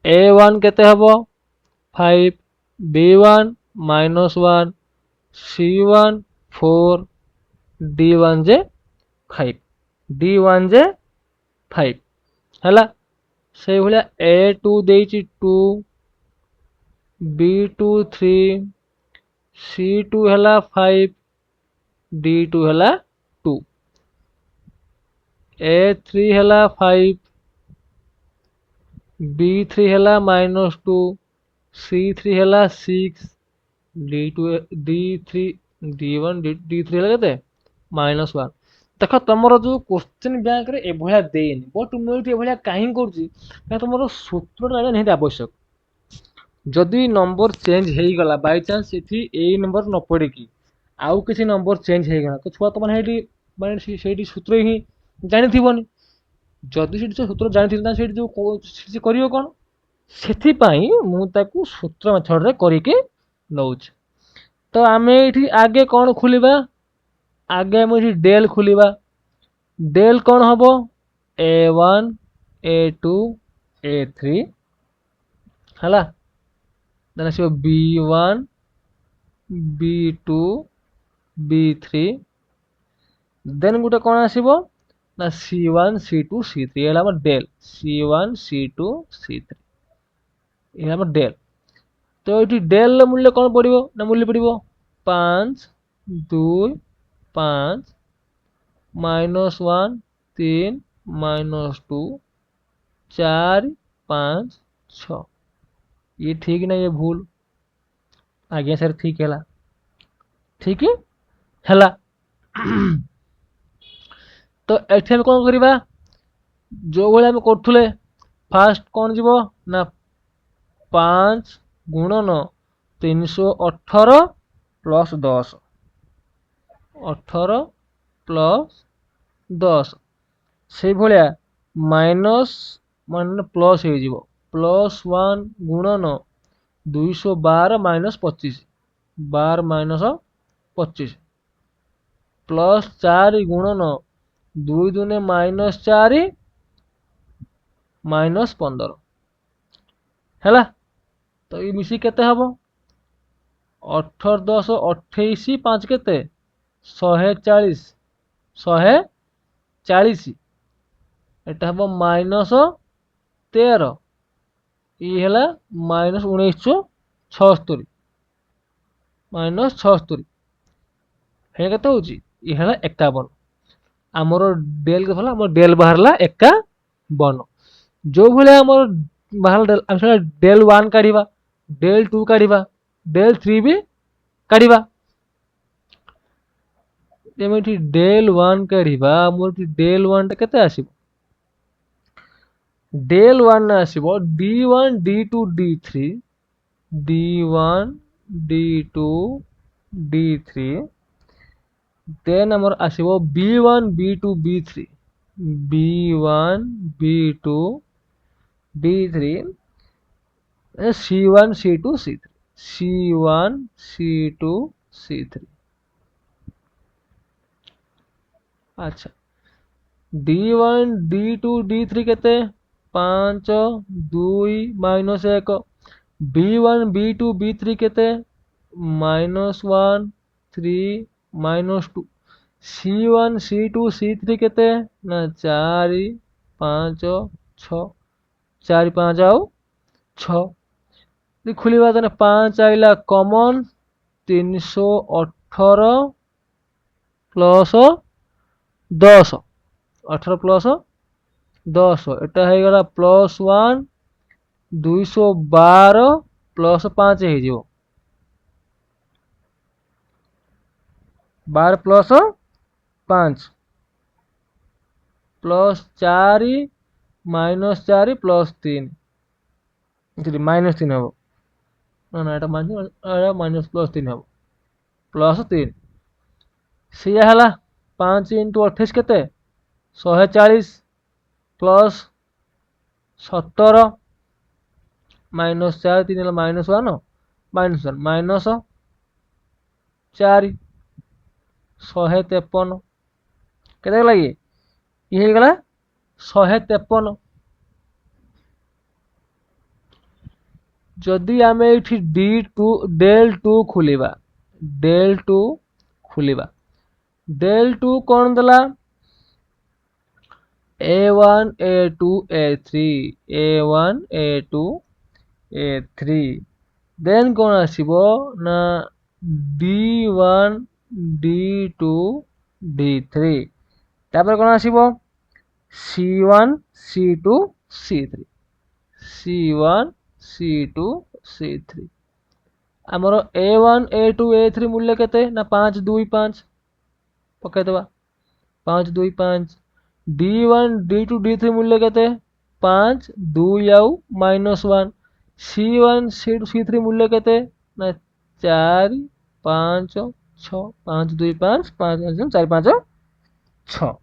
[SPEAKER 1] a1 केते हबो 5 b1 minus 1 c1 4 d1 जे 5 d1 जे 5 हला से भलिया a2 देइछि 2 b2 3 c2 हला 5 d2 हला 2 a3 हला 5 b3 हला -2 c3 हला 6 d2 d3 d1 d3 हला केते -1 देख तुमर जो क्वेश्चन बैंक रे ए भलिया देनी बट मु एठी ए भलिया काहे करछि ना तुमर सूत्रटा नहीं आवश्यक जदि नंबर चेंज हो गला बाय चांस इथि ए नंबर न पड़े कि आउ किसी नंबर चेंज हो गला तो छुआ तो माने सूत्र ही जानी थिबोनी जदि से सूत्र जानी थिबो से जो करियो कोन सेथि पई मु ताकू सूत्र मेथड रे करिके नउछ तो आमे इथि आगे कोन खुलिबा आगे मु इथि डेल खुलिबा डेल कोन हबो a1 a2 a3 हला then आसीबो b1 b2 b3 then गुटे कोन आसीबो ना c1 c2 c3 एला हमर डेल c1 c2 c3 एला हमर डेल तो ये डेल मूल्य कौन पड़ो ना मूल्य पड़ो 5 2 5 -1 3 -2 4 5 6 ये ठीक ना ये भूल आगे सर ठीक है ठीक है तो एठी हम कौन करिबा जो भाई हम करथुले फास्ट कौन जीवो ना 5 गुणन 318 प्लस 10 18 प्लस 10 से भाया माइनस मान प्लस हो प्लस 1 गुणन 212 माइनस 25 12 माइनस 25 प्लस 4 गुणन 2 दुने माइनस 4 माइनस 15 है तो ये मिसी केते हबो 18 10 28 5 केते 140 140 एटा हबो माइनस 13 ये हला माइनस 1976 माइनस 76 हे केते होची ये हला 51 आमर डेल के भला आमर डेल बाहरला 51 जो भले आमर बाहर डेल हम डेल 1 काढिबा डेल 2 काढिबा डेल 3 भी काढिबा जेमिति डेल 1 काढिबा आमर डेल 1 टा केते आसीबो del 1 आसीबो d1 d2 d3 d1 d2 d3 then आमर आसीबो b1 b2 b3 b1 b2 b3 c1 c2 c3 c1 c2 c3 अच्छा d1 d2 d3 केते 5 2 माइनस 1 b1 b2 b3 केते -1 3 -2 c1 c2 c3 केते ना 4 5 6 4 5 आउ 6 खुलिबा then 5 आइला common 318 plus 10 18 plus 10 एटा है गला +1 212 plus 5 है जो 12 plus 5 plus 4 minus 4 plus 3 minus 3 हम ना ना एटा माइनस प्लस 3 हम प्लस 3 सिया हला 5 × 28 केते 140 प्लस 17 माइनस 4 3 हला -1 -1 माइनस 4 153 केते गला ये गला 153 जदि आमे एठी d2 डेल 2 खुलिबा डेल 2 खुलिबा डेल 2 कोन दला a1 a2 a3 a1 a2 a3 then कोन आसीबो ना d1 d2 d3 तापर कोन आसीबो c1 c2 c3 c1 c2 c3 आमर a1 a2 a3 मूल्य केते ना 5 2 5 पके दबा 5 2 5 d1 d2 d3 मूल्य केते 5 2 आउ -1 C1 C2 C3 मूल्य केते ना 4 5 6 5 2 5 5 4 5 6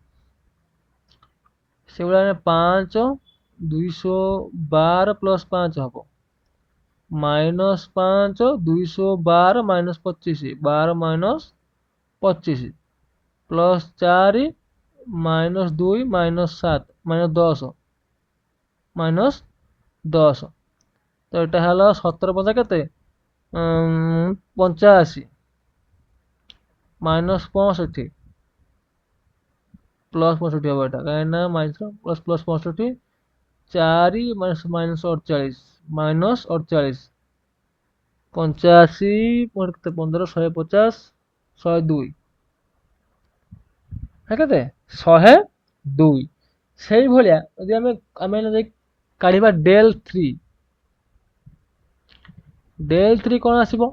[SPEAKER 1] से 5 212 प्लस 5 हम -5 212 -25 12 -25 प्लस 4 -2 -7 -10 -10 तो यहाँ है 17 5 केते 85 -65 प्लस 65 हम यहाँ कहीं माइनस प्लस प्लस 65 4 -48 -48 85 केते 15 150 102 है केते 102 सेही भलिया यदि आमे काढिबा डेल 3 कोन आसीबो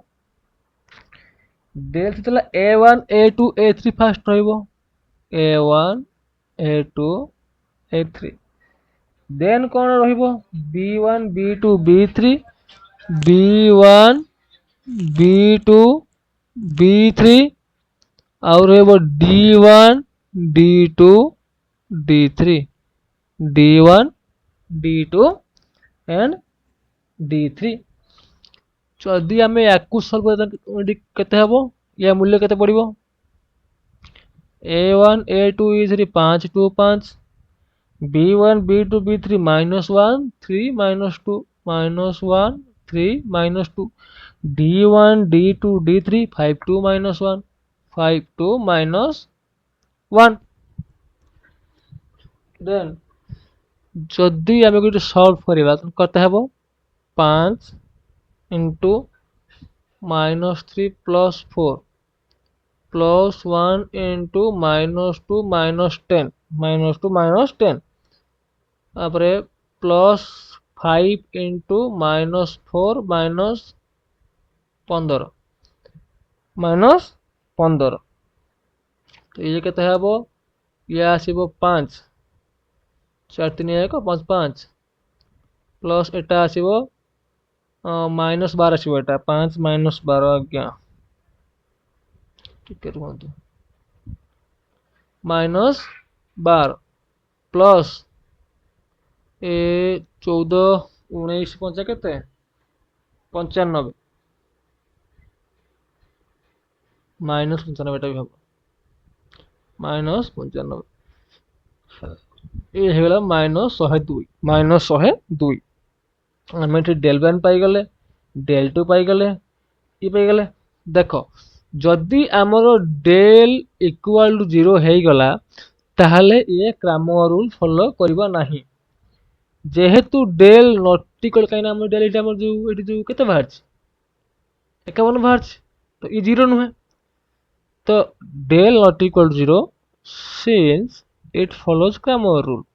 [SPEAKER 1] डेल 3 तला a1 a2 a3 fast रहइबो a1 a2 a3 then कोन रहइबो b1 b2 b3 b1 b2 b3 और रहइबो d1 d2 d3 d1 d2 and d3 जदि आम या सल्व केते हबो या मूल्य केते पड़िबो a1 a2 e3 5 2 5 b1 b2 b3 -1 3 -2 -1 3 -2 d1 d2 d3 5 2 -1 5 2 -1 then जदि आम गोटे सल्व करबा केते हबो 5 into -3 plus 4 plus 1 into -2 -10 -2 -10 तापरे plus 5 into -4 -15 -15 तो ये केते हबो ये आसीबो 5 4 3 1 5 5 प्लस एटा आसीबो -12 आसीबो एटा 5 -12 आज्ञा ठीक रुहतु -12 प्लस ए 14 19 5 केते 95 -95 एटा भी हबो -95 ये हेगला -102 -102 आम ये डेल 1 पाईगले डेल 2 पाईगले ये पाईगले देख जदि आमर डेल इक्वल टू 0 हो गला ताहले ये क्रैमर रूल फॉलो करबा नाही जेहेतु डेल नॉट इक्वल कहीं आम डेल एटा हमर जो केते बाहर 51 बाहर तो ये 0 नुहे तो del not equal to 0 since it follows Cramer rule.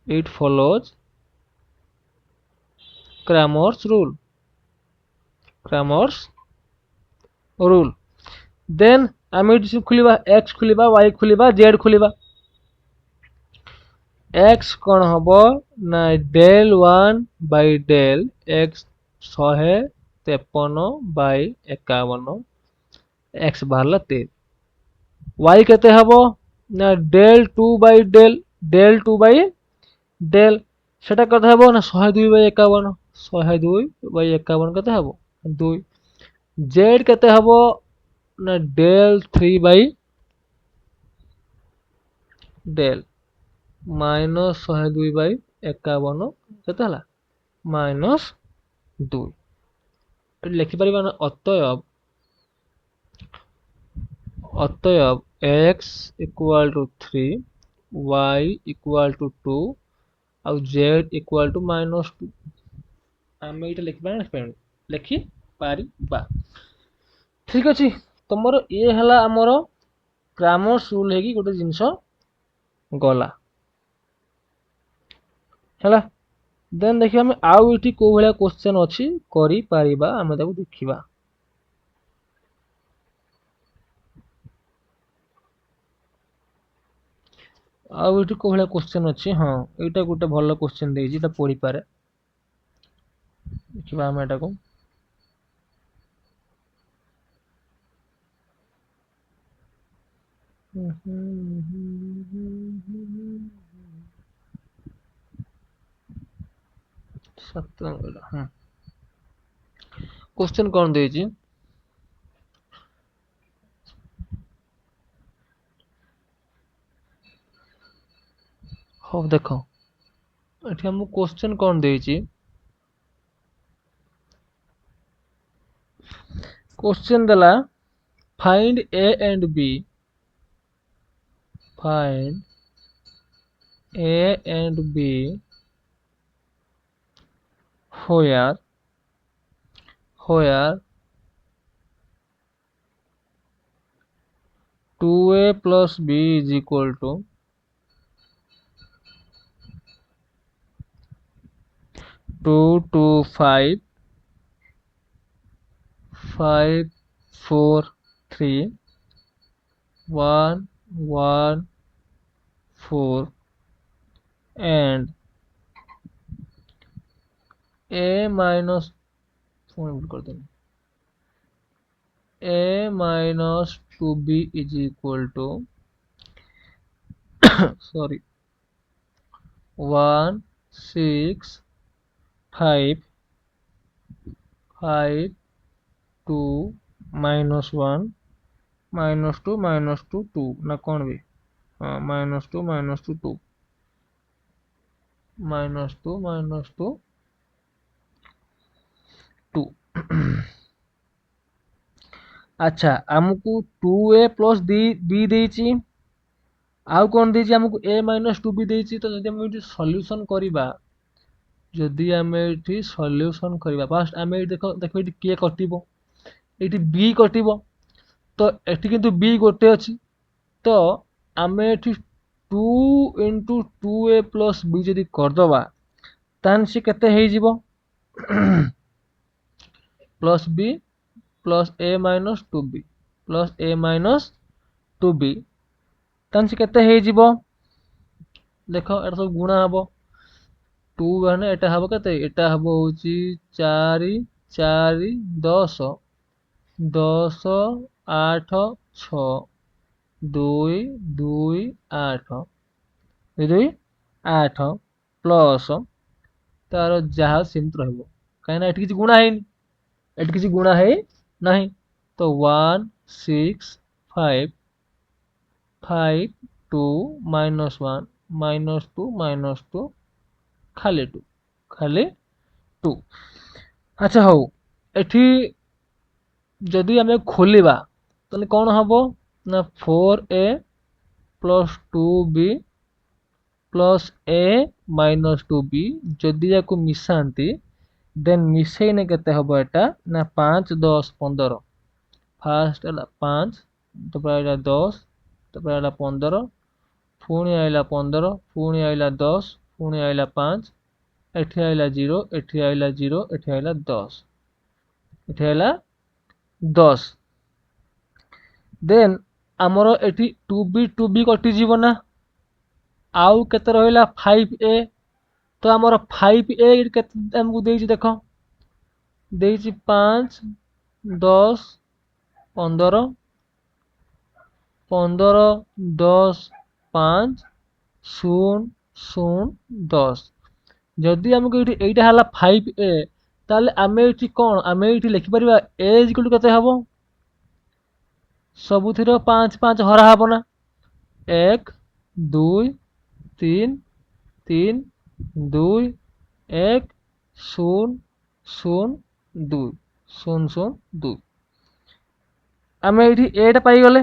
[SPEAKER 1] It follows Cramer's rule. Cramer's rule. Then आम ये खुलिबा x खुलिबा y खुलिबा z खुलिबा x कौन हबो ना del 1 by del x 153 by 51 x बाहरला 3 y केते हबो ना del 2 by del 2 by del सेटा कते हबो ना 102 बाय 51 102 बाय 51 कते हबो 2 z केते हबो ना del 3 by del minus 102 by 51 केते हला -2 लिखि परिबा ना अतएव x equal to 3 y equal to 2 और z इक्वल टू -2 आम ये लिखि पारिबा ठीक अछि तुमर ये हला हमर क्रैमर्स रूल है कि गोटे जिंस गला हला देन देखिए हम आउ इठी को भलिया क्वेश्चन अछि करि पारिबा हम ताको देखिबा आउ इठी को भलिया क्वेश्चन अछि हां एटा गोटे भलो क्वेश्चन देछि एटा पढि पारे देखिए आम एटा को 7 हाँ क्वेश्चन कौन देजी हो देखो एठी हम क्वेश्चन कौन देजी क्वेश्चन दला find A and B find A and B where 2a plus b is equal to 2 to 5 5 4 3 1 1 4 and a minus a minus 2b is equal to sorry 1 6 5 5 2 minus 1 minus 2 2 ना कौन भी हाँ -2 -2 2 -2 2 अच्छा आमको 2a प्लस b देछि आउ कौन देछि आमको a minus 2b देछि तो जदि हम एठी सॉल्यूशन करिबा जदि हम एठी सॉल्यूशन करिबा फर्स्ट हम एठी देखो देखो एठी के कटिबो एठी b कटिबो तो एठी किंतु b गोटे अछि तो आमे एठी 2 into 2a plus b जदि कर दबा तान से केते हे जिवो plus b plus a minus 2b plus a minus 2b तान से केते हे जिवो देखो एटा सब गुणा हबो 2 माने एटा हबो केते एटा हबो होची 4 4 10 10 8 6 2 2 8 2 8 प्लस तार जहाँ सीमित रहिबो कहीं ना एठी किछि गुणा हेनी एठी किछि गुणा हे नहीं तो 1 6 5 5 2 -1 -2 खाली 2 अच्छा हो एठी जदि हमें खोलिबा तने कौन हबो ना 4a plus 2b plus a minus 2b जदि याको मिसांती देन मिसेइने केते हबो एटा ना 5 10 15 फास्ट हला 5 तपर आइला 10 तपर आइला 15 पुणी आइला 15 पुणी आइला 10 पुणी आइला 5 एठी आइला 0 एठी आइला 0 एठी आइला 10 एठी आइला 10 देन हमरो एठी 2b कटि जीवो ना आउ केते रहिला 5a तो हमरो 5a केते हमकु देछि देखो देछि 5 10 15 15 10 5 0 0 10 जदि हमकु एटा हला 5a ताले आमे एठी कोन आमे एठी लिखि परिबा a इक्वल टू केते हबो सबुथिरो 5 5 हरा हबो ना 1 2 3 3 2 1 0 0 2 0 0 2 आमे एठी a टा पाई गले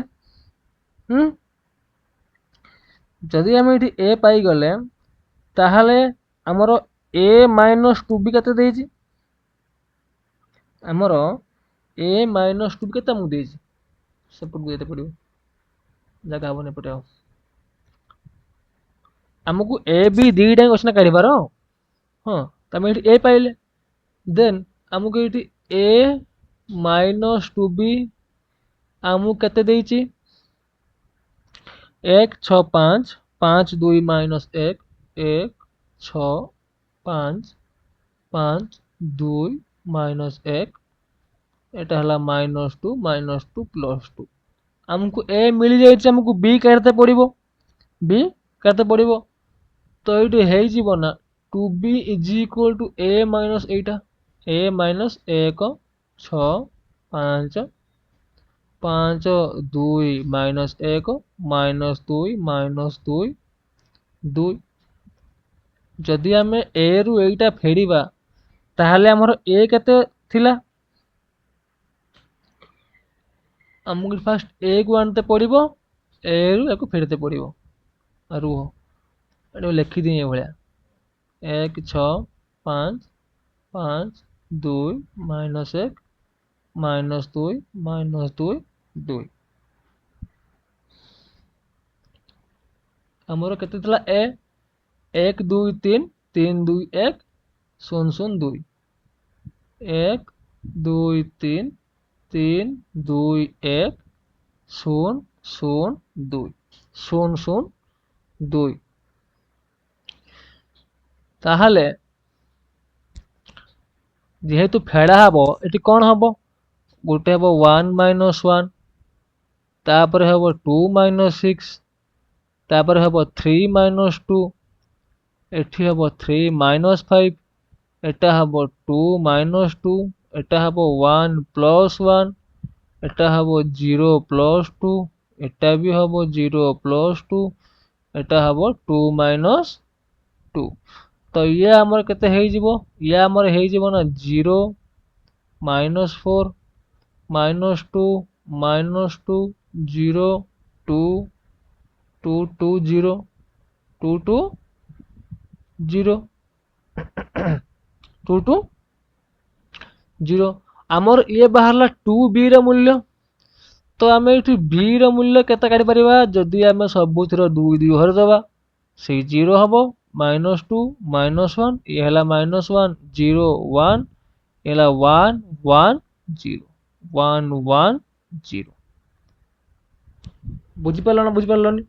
[SPEAKER 1] जदि आमे एठी a पाई गले ताहाले हमरो a minus 2b केते देछि हमरो a minus 2b केते हमकु देछि सपोर्ट को देते पड़ियो जगह बने पड़े हमकु a b दी टाइम क्वेश्चन काढिबारो हां तमे एठी a पाइले देन हमकु एठी a minus 2b हमकु केते देछि 1 6 5 5 2 minus 1 1 6 5 5 2 माइनस 1 एटा हला -2 प्लस 2 हमको ए मिल जाइए हमको बी करते पड़ो बी करते पड़ो तो ये है जीवो ना 2b is equal to A minus एटा ए माइनस 1 6 5 5 2 माइनस 1 माइनस 2 2 जदि आमे ए रु एटा फेरिबा ताहले हमर ए केते थिला हमको फास्ट ए को आनते पड़ो ए रु एको फेरते पड़ो रुह एटा लिखि दी भलिया 1 6 5 5 2 माइनस 1 -2 2 हमर केते थिला ए 1 2 3 3 2 1 0 0 2 1 2 3 3 2 1 0 0 2 0 0 2 ताहले जेहेतु फेड़ा हबो एटी कोन हबो गोटे हबो 1 माइनस 1 तापर हबो 2 माइनस 6 तापर हबो 3 माइनस 2 एठी हबो 3 माइनस 5 एटा हबो 2 माइनस 2 एटा हबो 1 प्लस 1 एटा हबो 0 प्लस 2 एटा भी हबो 0 प्लस 2 एटा हबो 2 माइनस 2 तो ये हमर केते हे जीवो ये हमर हे जीवो ना 0 -4 -2 -2 0 2 2 2 0 2 2 0 2 2 0 आमर ये बाहरला 2b रो मूल्य तो आम ये b रो मूल्य केते काढी परिबा जदि आम सबुथर 2 2 हर दबा से 0 हबो -2 -1 ये हला -1 0 1 ये हला 1 1 0 1 1 0 बुझी पारलनी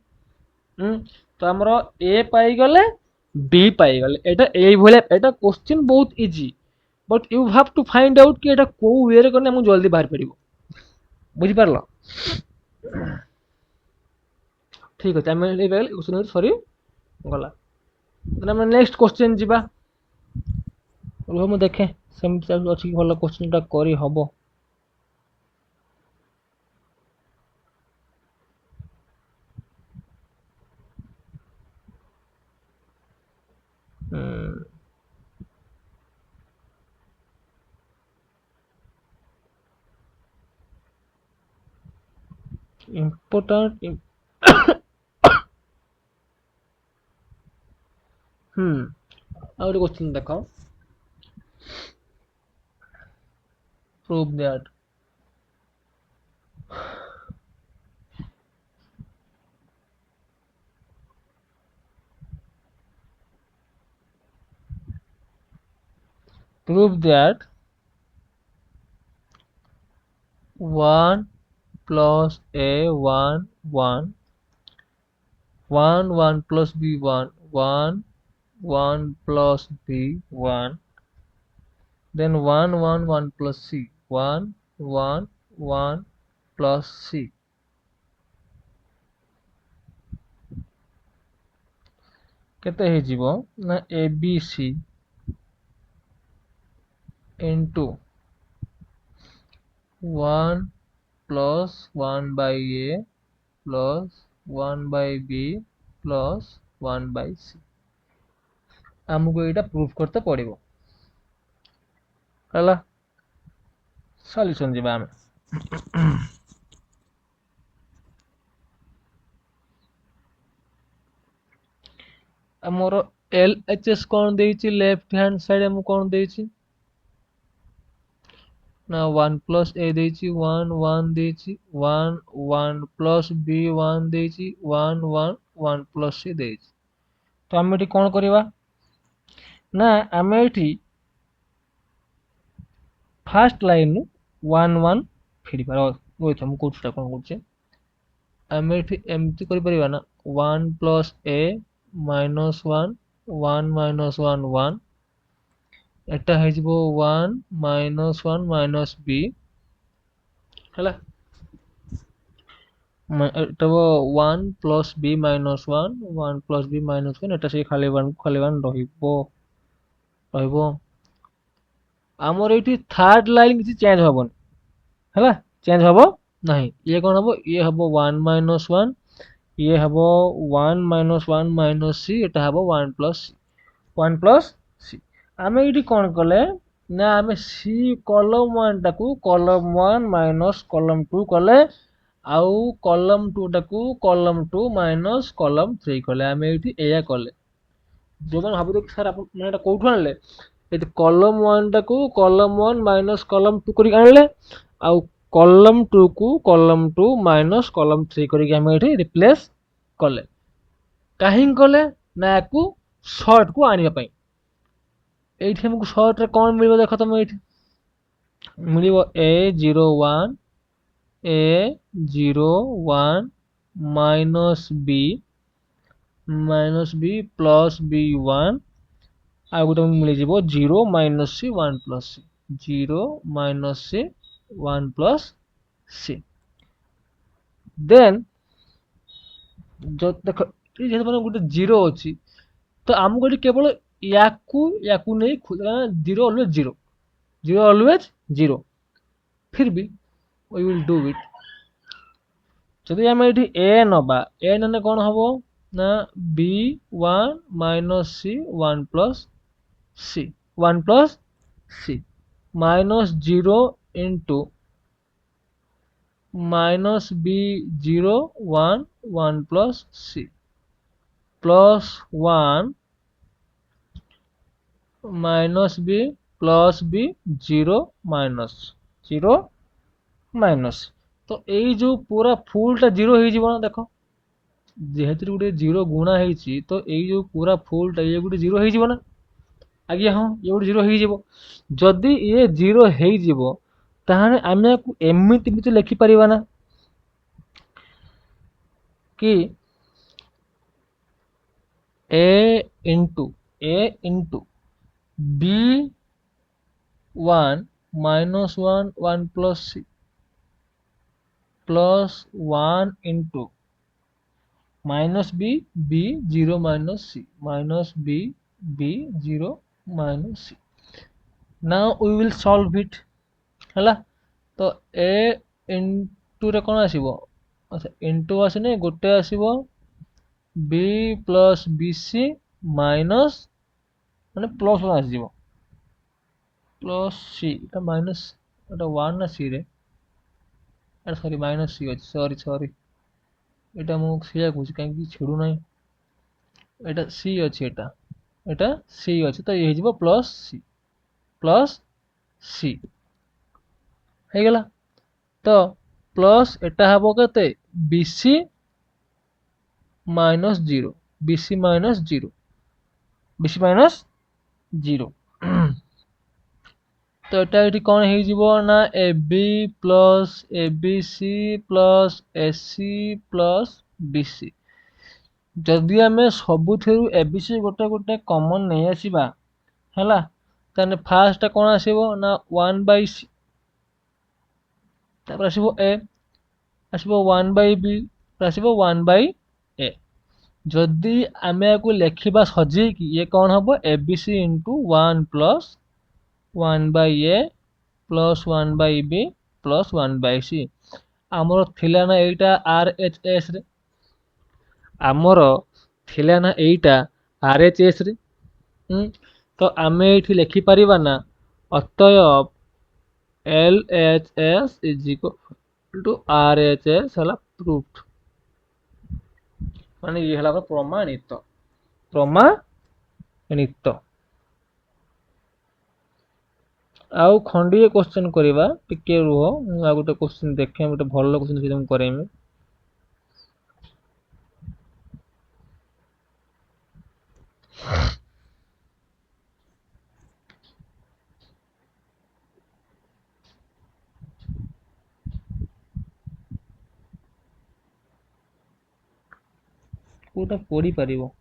[SPEAKER 1] तो आमर ए पाई गले बी पाई गले एटा ए भले एटा क्वेश्चन बहुत easy but you have to find out कि एटा को वे रे करने हम जल्दी बाहर पड़िबो बुझी पारलो ठीक अछि हम ए बेल क्वेश्चन सॉरी गला तो हम नेक्स्ट क्वेश्चन जीबा रुह मु देखे सेम अछि भलो क्वेश्चन टा करी हबो important और क्वेश्चन देखो prove that prove that 1 plus a 1 1 1 1 plus b 1 1 1 plus b 1 then 1 1 1 plus c 1 1 1 plus c केते हे जीवो ना abc into 1 plus 1 by a plus 1 by b plus 1 by c हमको एटा प्रूफ करते पड़िबो हला सॉल्यूशन जीवा हम हमरो LHS कोन देइछि लेफ्ट हैंड साइड हम कोन देइछि ना 1 plus a देइछि 1 1 देइछि 1 1 plus b 1 देइछि 1 1 1 plus c देइछि तो हम एठी कोन करिवा ना हम एठी फर्स्ट लाइन 1 1 फेरी पार रोहित हम कोठटा कोन करछे हम एठी एमती करि परिबा ना 1 plus a minus 1 1 minus 1 1 एटा है जिवो 1 माइनस 1 माइनस बी हला एटा वो 1 plus B minus 1 1 plus B minus 1 एटा से खाली 1 रहिबो आमर एठी थर्ड लाइन किसी चेंज हबन हला चेंज हबो नहीं ये कौन हबो ये हबो 1 माइनस 1 ये हबो 1 माइनस 1 माइनस सी एटा हबो 1 प्लस सी 1 प्लस सी आमे एठी कौन कले ना आमे सी कॉलम 1 टाकू कॉलम 1 माइनस कॉलम 2 कले आउ कॉलम 2 टाकू कॉलम 2 माइनस कॉलम 3 कले आमे एठी एया कले जो मन भाबु कि सर आपण माने एटा कोठु आनले ए कॉलम 1 टाकू कॉलम 1 माइनस कॉलम 2 करी आनले आउ कॉलम 2 को कॉलम 2 माइनस कॉलम 3 करी आमे एठी रिप्लेस कले काहे कले ना याकू शॉर्ट को आनिया पई एठी हमको शॉर्ट रे कोन मिलबो देखो तुम एठी मिलिबो a01 a01 minus B plus b1 आ गोटे मिल जिवो 0 minus C 1 plus C 0 minus C 1 plus C then जो देखो ये जेते माने गोटे 0 अछि तो हमको एठी केवल याकू नहीं zero always zero zero always zero फिर भी we will do it যদি আমি এটি a নবা a নেলে কোন হবো না b1 minus c 1 plus c 1 plus c minus 0 into minus b0 1 1 plus c plus 1 minus b plus b 0 minus 0 minus तो यही जो पूरा फुलटा जीरो हो जीवो ना देखो जेहेतु गोटे जीरो गुणा ହେଇଛି तो यही जो पूरा फुलटा ये गोटे जीरो हो जीवो ना आगे हाँ ये गोटे जीरो हो जीवो जदी ये जीरो हो जीवो ताहाने आमे को एमिति भी तो लिखि परिबा ना कि a into b1 minus 1 1 plus c plus 1 into minus b b 0 minus c minus b b 0 minus c now we will solve it हला तो a into रे कोन आसीबो अच्छा into आसीने गोटे आसीबो b plus bc minus माने प्लस 1 आसीबो प्लस c एटा minus एटा 1 ना c रे एटा sorry minus c अछि sorry एटा मु सिया कहूची काहे छेडु नाही एटा सी अछि एटा सी अछि तो ये हिजबो प्लस सी हे गेला तो प्लस एटा हबो कते BC minus 0 BC minus 0 BC minus 0 तो एटा एठी कोन हे जिवो ना ab plus abc plus ac plus bc जदि आमे सबुथिरु abc गोटे गोटे कॉमन नै आसीबा हला तने फास्ट कोन आसीबो ना 1 बाय c तापर आसीबो a आसीबो 1 बाय b आसीबो 1 बाय a जदि आमे को लेखिबा सजे कि ये कोन हबो abc * 1 plus 1 by a plus 1 by b plus 1 by c आमर थिला ना एटा RHS रे आमर थिला ना एटा RHS रे तो आमे एठी लिखि परिबा ना अतएव LHS is equal to RHS हला प्रूफ माने ये हला प्रमाणित आउ खंडीय क्वेश्चन करवा टिके रुह आ गोटे क्वेश्चन देखे गोटे भल क्वेश्चन से करेमी कोटा पढ़ी पारिबो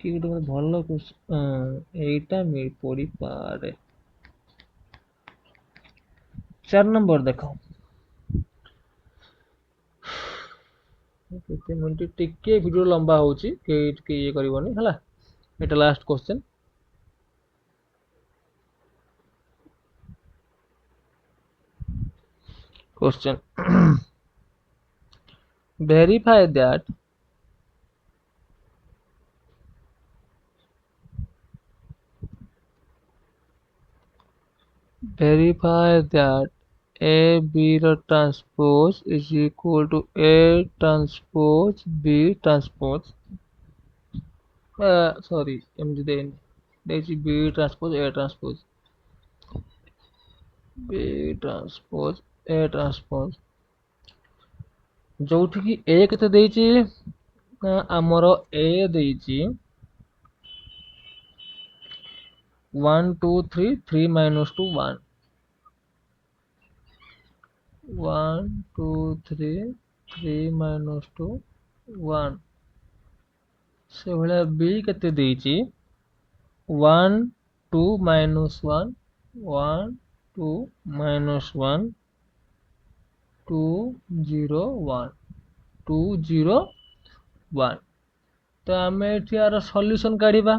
[SPEAKER 1] कि गोटे भल एटा पड़ी पारे। 4 नंबर देख केते मिनिट टिके वीडियो लंबा होची के ये करबनी हला। एटा last question. verify that A B transpose is equal to A transpose B transpose sorry then there is B transpose A transpose B transpose A transpose जोठी कि A केते देइची आमर A देइची 1 2 3 3 minus 2 1 1 2 3 3 minus 2 1 से भले B केते देइची 1 2 minus 1 1 2 minus 1 2 0 1 2 0 1 तो आम यार solution काढ़ा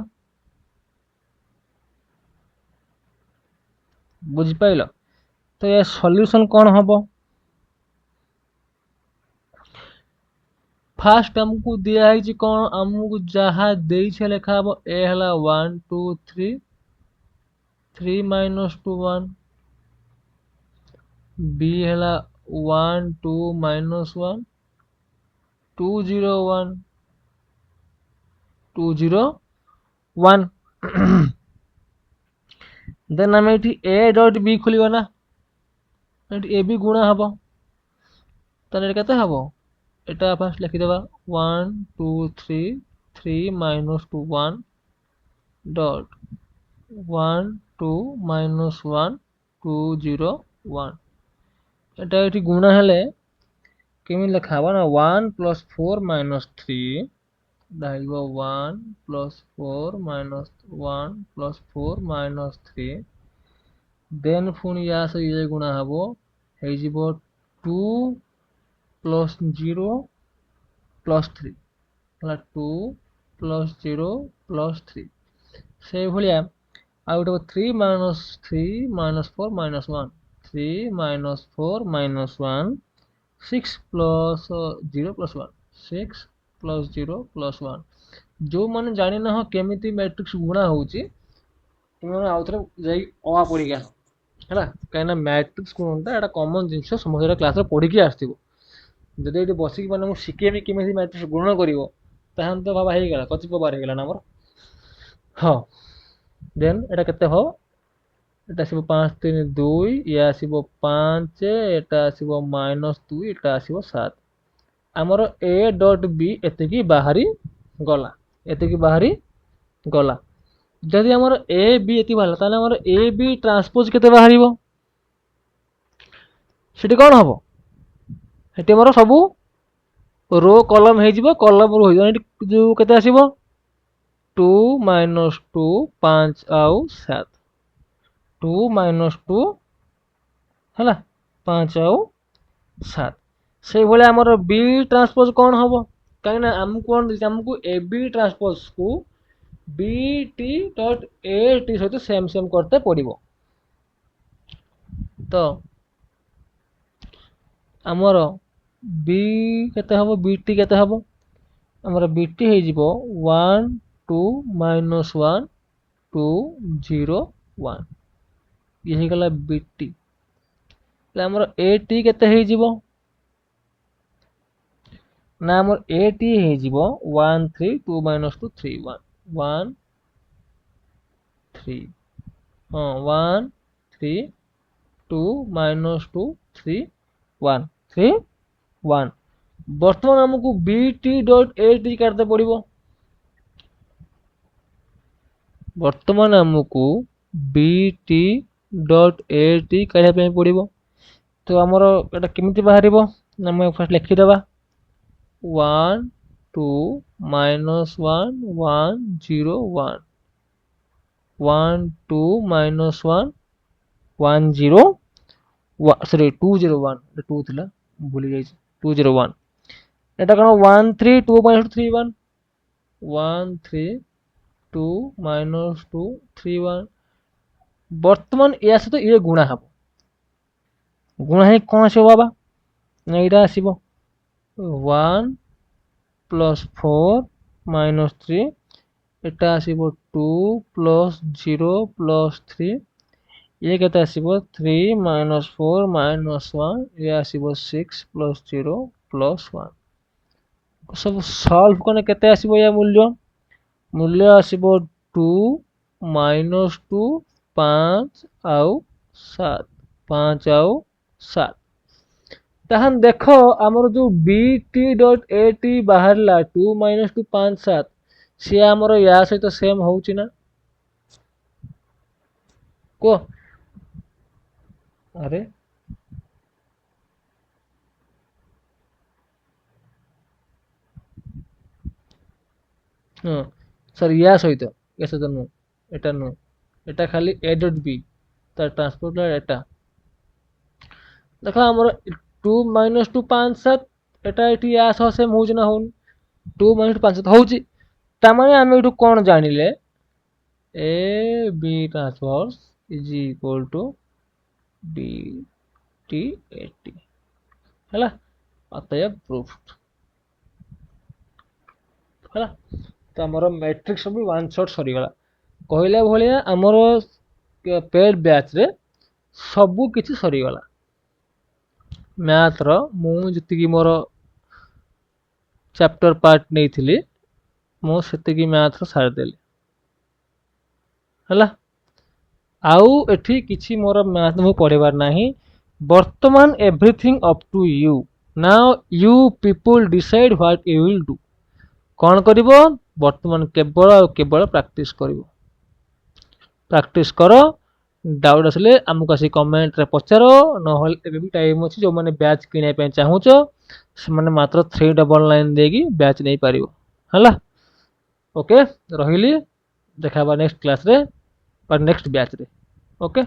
[SPEAKER 1] बुझिपाइल। तो ये सॉल्यूशन कौन हम फास्ट आमको दिखाई कौन आमको जहाँ देखे लिखा हम ए है 1 2 3 3 minus 2 1 B है 1 2 minus 1 2 0 1 2 0 1 देन आम ये ए डट बी खोल ना ए बी गुणा हम के हम एटा फास्ट लिखिदेवा 1 2 3 3 minus 2 1 डट 1 2 minus 1 2 0 1 एटा ये गुणा हेले केमी लिखा हम ना 1 plus 4 minus 3 दाइबो 1 plus 4 minus 1 plus 4 minus 3 then पुणी या से ये गुणा हबो हे जीवो 2 plus 0 plus 3 हला 2 plus 0 plus 3 से भलिया out of 3 minus 4 minus 1 3 minus 4 minus 1 6 plus 0 plus 1 6 plus 0 plus 1 जो मैंने जानी ना हो केमिति मैट्रिक्स गुणा होची तुम आउ थे जाई अ पढ़ी है कहीं मैट्रिक्स गुणटा एटा कॉमन जिनस समस्त क्लास रे पढ़ी के आसथिबो जदि ये बसिक मैंने शिखेबी केमिति मैट्रिक्स गुण करिवो ताहन तो बाबा हेगला कचिप बार हेगला ना हमर हाँ देन एटा केते हो एटा आसीबो 5 3 2 या आसीबो 5 एटा आसीबो -2 एटा आसीबो 7 आमर ए डट बी एतिकी बाहरी गला एतिकी बाहरी गला जदि आमर ए बी एति बाहला ताले आमर ए बी ट्रांसपोज केते बाहरिबो सेठी कोन हबो सेठी आमर सबु रो कॉलम हे जिवो कॉलम रो हो जो केते आसीबो 2 -2 5 आउ 7 2 -2 हला 5 आउ 7 से भले आमर बी ट्रांसपोज कौन हम कहीं आमको ए बी ट्रांसपोज को B T dot A T सहित सेम सेम करते पड़ो तो आमर बी केते हम बी टी केते हम आमर बी टी हो जिवो 1 2 minus 1 2 0 1 ये हो गला बी टी आमर ए टी केते हो जिवो ना आमर ए टी हो जिवो 1 3 2 minus 2 3 1 1 3 हाँ 1 3 2 minus 2 3 1 3 1 बर्तमान आमको B T dot A T काटते पड़ो बर्तमान आमको B T dot A T काढ़ा पड़ो तो आमर एटा केमिति बाहर ना फर्स्ट लिखिदेवा 1 2 minus 1 1 0 1 1 2 minus 1 1 0 सॉरी 2 0 1 2 थिला भूली जाई 2 0 1 एटा कଣ 1 3 2 minus 3 1 1 3 2 minus 2 3 1 वर्तमान या सहित ये गुणा हबो गुणा है कौन से बाबा एटा आसीबो 1 plus 4 minus 3 एटा आसीबो 2 plus 0 plus 3 ये केते आसीबो 3 minus 4 minus 1 ये आसीबो 6 plus 0 plus 1 सब सॉल्व कने केते आसीबो या मूल्य आसीबो 2 minus 2 5 आउ 7 5 आउ 7 तहन देखो हमर जो bt.at बाहरला 2 minus 2 5 7 से हमर या सहित सेम होउची ना को अरे हाँ सर या सहित या सहित नु एटा खाली a.b तार ट्रांसपोर्ट एटा देखो हमर 2 minus 2 5 7 एटा एठी या सह सेम होउची ना होउन 2 minus 2 5 7 होउची ता माने हम एठु कोन जानिले a b transpose is equal to bt.at हला अतएव प्रूफ्ड हला तो हमर मैट्रिक्स सब वन शॉट सरी गला कहला भलिया हमर पेड बैच रे सब किछि सरी गला मैथ रो मु जति की मोर चैप्टर पार्ट नै थिली मु सेति की मैथ रो सार देली हला आउ एठी किछि मोर मैथ मु पढेबार नाही वर्तमान everything up to you now you people decide what you will do कौन करिवो वर्तमान केवल प्रैक्टिस करिवो प्रैक्टिस करो डाउट असले हमको आसी कमेंट रे पचारो न होल एबे भी टाइम अछि जो माने बैच किने पे चाहूचो से माने मात्र 399 देगी बैच नै पारिवो हला ओके रहिली देखाबा नेक्स्ट क्लास रे पर नेक्स्ट बैच रे ओके